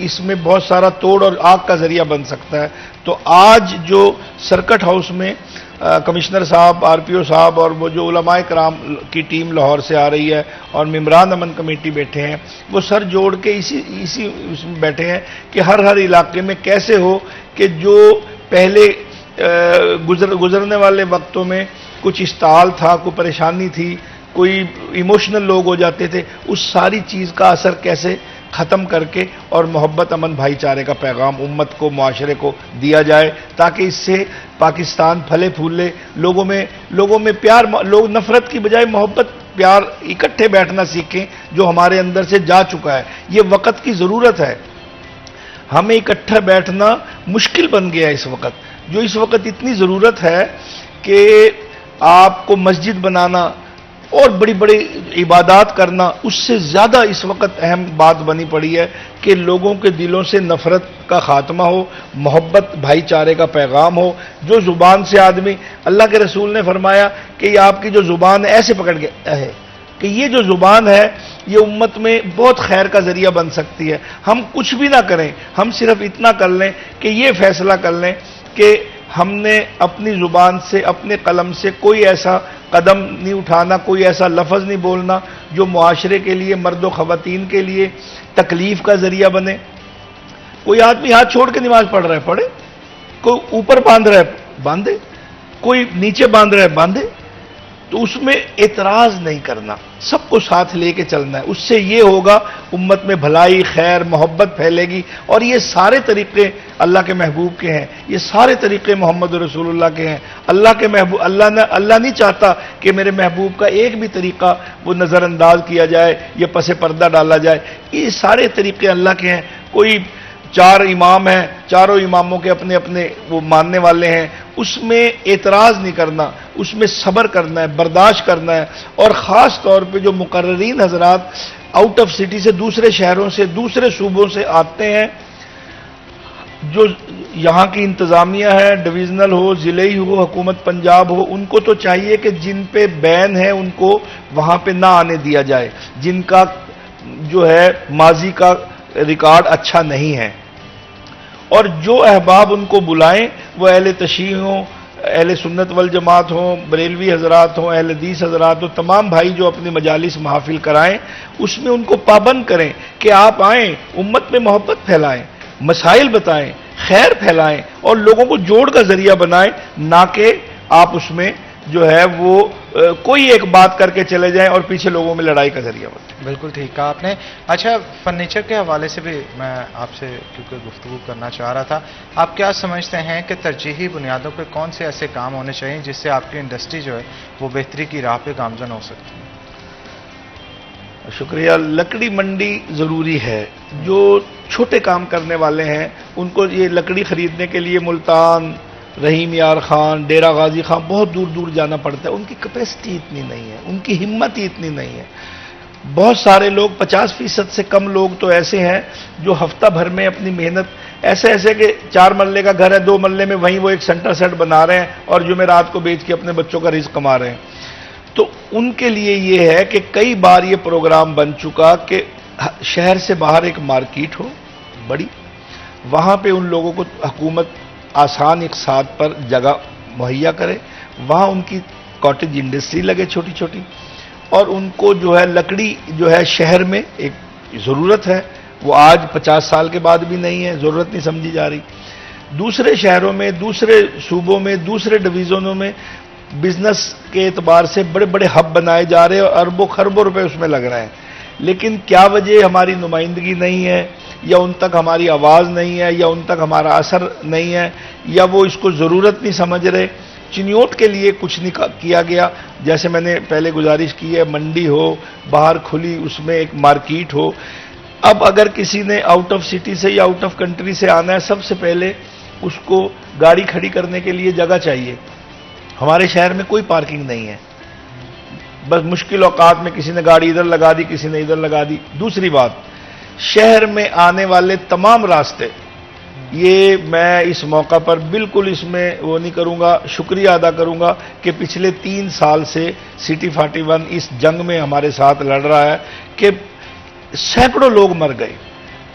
اس میں بہت سارا توڑ اور آگ کا ذریعہ بن سکتا ہے. تو آج جو سرکٹ ہاؤس میں کمشنر صاحب، آر پی او صاحب اور وہ جو علماء کرام کی ٹیم لاہور سے آ رہی ہے اور ممبران امن کمیٹی بیٹھے ہیں، وہ سر جوڑ کے اسی اس میں بیٹھے ہیں کہ ہر علاقے میں کیسے ہو کہ جو پہلے گزرنے والے وقتوں میں کچھ اشتعال تھا، کوئی پریشانی تھی، کوئی ایموشنل لوگ ہو جاتے تھے، اس ساری چیز کا اثر کیسے ختم کر کے اور محبت، امن، بھائی چارے کا پیغام امت کو، معاشرے کو دیا جائے، تاکہ اس سے پاکستان پھلے پھولے، لوگوں میں پیار، لوگ نفرت کی بجائے محبت، پیار، اکٹھے بیٹھنا سیکھیں جو ہمارے اندر سے جا چکا ہے. یہ وقت کی ضرورت ہے. ہمیں اکٹھا بیٹھنا مشکل بن گیا اس وقت. جو اس وقت اتنی ضرورت ہے کہ آپ کو مسجد بنانا اور بڑی بڑی عبادات کرنا، اس سے زیادہ اس وقت اہم بات بنی پڑی ہے کہ لوگوں کے دلوں سے نفرت کا خاتمہ ہو، محبت، بھائی چارے کا پیغام ہو. جو زبان سے آدمی، اللہ کے رسول نے فرمایا کہ یہ آپ کی جو زبان ہے ایسے پکڑ کے ہے کہ یہ جو زبان ہے یہ امت میں بہت خیر کا ذریعہ بن سکتی ہے. ہم کچھ بھی نہ کریں، ہم صرف اتنا کر لیں کہ یہ فیصلہ کر لیں کہ ہم نے اپنی زبان سے، اپنے قلم سے کوئی ایسا قدم نہیں اٹھانا، کوئی ایسا لفظ نہیں بولنا جو معاشرے کے لیے، مرد و خواتین کے لیے تکلیف کا ذریعہ بنے. کوئی آدمی ہاتھ چھوڑ کے نماز پڑھ رہا ہے، پڑھے. کوئی اوپر باندھ رہا ہے، باندھے. کوئی نیچے باندھ رہا ہے، باندھے. تو اس میں اعتراض نہیں کرنا، سب کو ساتھ لے کے چلنا ہے. اس سے یہ ہوگا امت میں بھلائی، خیر، محبت پھیلے گی. اور یہ سارے طریقے اللہ کے محبوب کے ہیں، یہ سارے طریقے محمد رسول اللہ کے ہیں. اللہ کے محبوب، اللہ نہیں چاہتا کہ میرے محبوب کا ایک بھی طریقہ وہ نظر انداز کیا جائے یا پس پردہ ڈالا جائے. یہ سارے طریقے اللہ کے ہیں. کوئی 4 امام ہیں، چاروں اماموں کے اپنے اپنے وہ ماننے والے ہیں، اس میں اعتراض نہیں کرنا، اس میں صبر کرنا ہے، برداشت کرنا ہے. اور خاص طور پہ جو مقررین حضرات آؤٹ آف سٹی سے، دوسرے شہروں سے، دوسرے صوبوں سے آتے ہیں، جو یہاں کی انتظامیہ ہے، ڈویژنل ہو، ضلعی ہو، حکومت پنجاب ہو، ان کو تو چاہیے کہ جن پہ بین ہے ان کو وہاں پہ نہ آنے دیا جائے، جن کا جو ہے ماضی کا ریکارڈ اچھا نہیں ہے. اور جو احباب ان کو بلائیں وہ اہل تشیع ہوں، اہل سنت والجماعت ہوں، بریلوی حضرات ہوں، اہل حدیث حضرات ہوں، تمام بھائی جو اپنی مجالس محافل کرائیں اس میں ان کو پابند کریں کہ آپ آئیں، امت میں محبت پھیلائیں، مسائل بتائیں، خیر پھیلائیں اور لوگوں کو جوڑ کا ذریعہ بنائیں، نہ کہ آپ اس میں جو ہے وہ کوئی ایک بات کر کے چلے جائیں اور پیچھے لوگوں میں لڑائی کا ذریعہ بنائیں. بالکل ٹھیک کہا آپ نے. اچھا، فرنیچر کے حوالے سے بھی میں آپ سے کیونکہ گفتگو کرنا چاہ رہا تھا، آپ کیا سمجھتے ہیں کہ ترجیحی بنیادوں پہ کون سے ایسے کام ہونے چاہیے جس سے آپ کی انڈسٹری جو ہے وہ بہتری کی راہ پہ گامزن ہو سکتی ہے؟ شکریہ. لکڑی منڈی ضروری ہے. جو چھوٹے کام کرنے والے ہیں ان کو یہ لکڑی خریدنے کے لیے ملتان، رحیم یار خان، ڈیرہ غازی خان بہت دور دور جانا پڑتا ہے. ان کی کیپیسٹی اتنی نہیں ہے، ان کی ہمت ہی اتنی نہیں ہے. بہت سارے لوگ، 50% سے کم لوگ تو ایسے ہیں جو ہفتہ بھر میں اپنی محنت ایسے کہ 4 مرلے کا گھر ہے، 2 مرلے میں وہیں وہ ایک سینٹر سیٹ بنا رہے ہیں اور جمعرات کو بیچ کے اپنے بچوں کا رزق کما رہے ہیں. تو ان کے لیے یہ ہے کہ کئی بار یہ پروگرام بن چکا کہ شہر سے باہر ایک مارکیٹ ہو بڑی، وہاں پہ ان لوگوں کو حکومت آسان اقساط پر جگہ مہیا کرے، وہاں ان کی کاٹیج انڈسٹری لگے چھوٹی چھوٹی، اور ان کو جو ہے لکڑی جو ہے شہر میں ایک ضرورت ہے، وہ آج 50 سال کے بعد بھی نہیں ہے، ضرورت نہیں سمجھی جا رہی. دوسرے شہروں میں، دوسرے صوبوں میں، دوسرے ڈویژنوں میں بزنس کے اعتبار سے بڑے بڑے ہب بنائے جا رہے ہیں اور اربوں خربوں روپے اس میں لگ رہے ہیں. لیکن کیا وجہ ہماری نمائندگی نہیں ہے، یا ان تک ہماری آواز نہیں ہے، یا ان تک ہمارا اثر نہیں ہے، یا وہ اس کو ضرورت نہیں سمجھ رہے. چنیوٹ کے لیے کچھ نہیں کیا گیا. جیسے میں نے پہلے گزارش کی ہے، منڈی ہو، باہر کھلی اس میں ایک مارکیٹ ہو. اب اگر کسی نے آؤٹ آف سٹی سے یا آؤٹ آف کنٹری سے آنا ہے، سب سے پہلے اس کو گاڑی کھڑی کرنے کے لیے جگہ چاہیے. ہمارے شہر میں کوئی پارکنگ نہیں ہے، بس مشکل اوقات میں کسی نے گاڑی ادھر لگا دی، کسی نے ادھر لگا دی. دوسری بات، شہر میں آنے والے تمام راستے، یہ میں اس موقع پر بالکل اس میں وہ نہیں کروں گا، شکریہ ادا کروں گا کہ پچھلے 3 سال سے سٹی 41 اس جنگ میں ہمارے ساتھ لڑ رہا ہے کہ سینکڑوں لوگ مر گئے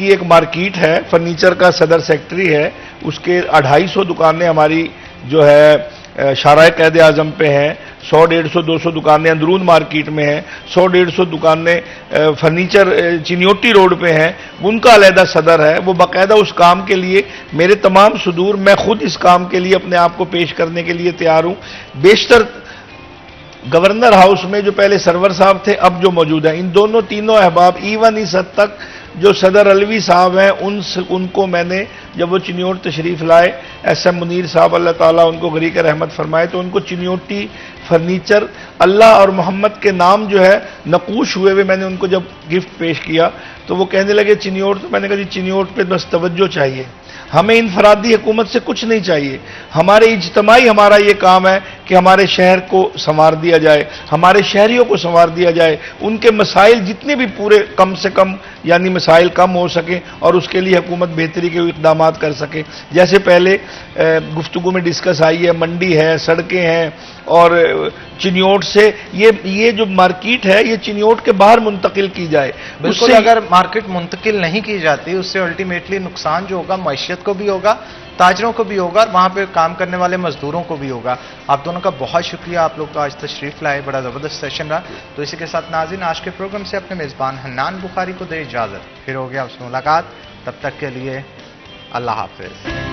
کی ایک مارکیٹ ہے، فرنیچر کا صدر سیکٹری ہے، اس کے 250 دکانیں ہماری جو ہے شارع قائد اعظم پہ ہیں، 100 150 200 دکانیں اندرون مارکیٹ میں ہیں، 100 150 دکانیں فرنیچر چنیوٹی روڈ پہ ہیں، ان کا علیحدہ صدر ہے۔ وہ باقاعدہ اس کام کے لیے میرے تمام صدور، میں خود اس کام کے لیے اپنے آپ کو پیش کرنے کے لیے تیار ہوں۔ بیشتر گورنر ہاؤس میں جو پہلے سرور صاحب تھے، اب جو موجود ہیں، ان دونوں تینوں احباب، ایون اس حد تک جو صدر علوی صاحب ہیں، ان کو میں نے جب وہ چنیوٹ تشریف لائے، ایس ایم منیر صاحب اللہ تعالیٰ ان کو غریق رحمت فرمائے، تو ان کو چنیوٹی فرنیچر اللہ اور محمد کے نام جو ہے نقوش ہوئے ہوئے میں نے ان کو جب گفٹ پیش کیا تو وہ کہنے لگے چنیوٹ، تو میں نے کہا جی چنیوٹ پہ بس توجہ چاہیے، ہمیں انفرادی حکومت سے کچھ نہیں چاہیے، ہمارے اجتماعی ہمارا یہ کام ہے کہ ہمارے شہر کو سنوار دیا جائے، ہمارے شہریوں کو سنوار دیا جائے، ان کے مسائل جتنے بھی پورے کم سے کم یعنی مسائل کم ہو سکیں اور اس کے لیے حکومت بہتری کے اقدامات کر سکے۔ جیسے پہلے گفتگو میں ڈسکس آئی ہے، منڈی ہے، سڑکیں ہیں، اور چنیوٹ سے یہ جو مارکیٹ ہے یہ چنیوٹ کے باہر منتقل کی جائے۔ بالکل، اگر مارکیٹ منتقل نہیں کی جاتی اس سے الٹیمیٹلی نقصان جو ہوگا معیشت کو بھی ہوگا، تاجروں کو بھی ہوگا، اور وہاں پہ کام کرنے والے مزدوروں کو بھی ہوگا۔ آپ دونوں کا بہت شکریہ، آپ لوگ تو آج تشریف لائے، بڑا زبردست سیشن رہا۔ تو اسی کے ساتھ ناظرین آج کے پروگرام سے اپنے میزبان حنان بخاری کو دے اجازت، پھر ہو گیا آپ سے ملاقات، تب تک کے لیے اللہ حافظ۔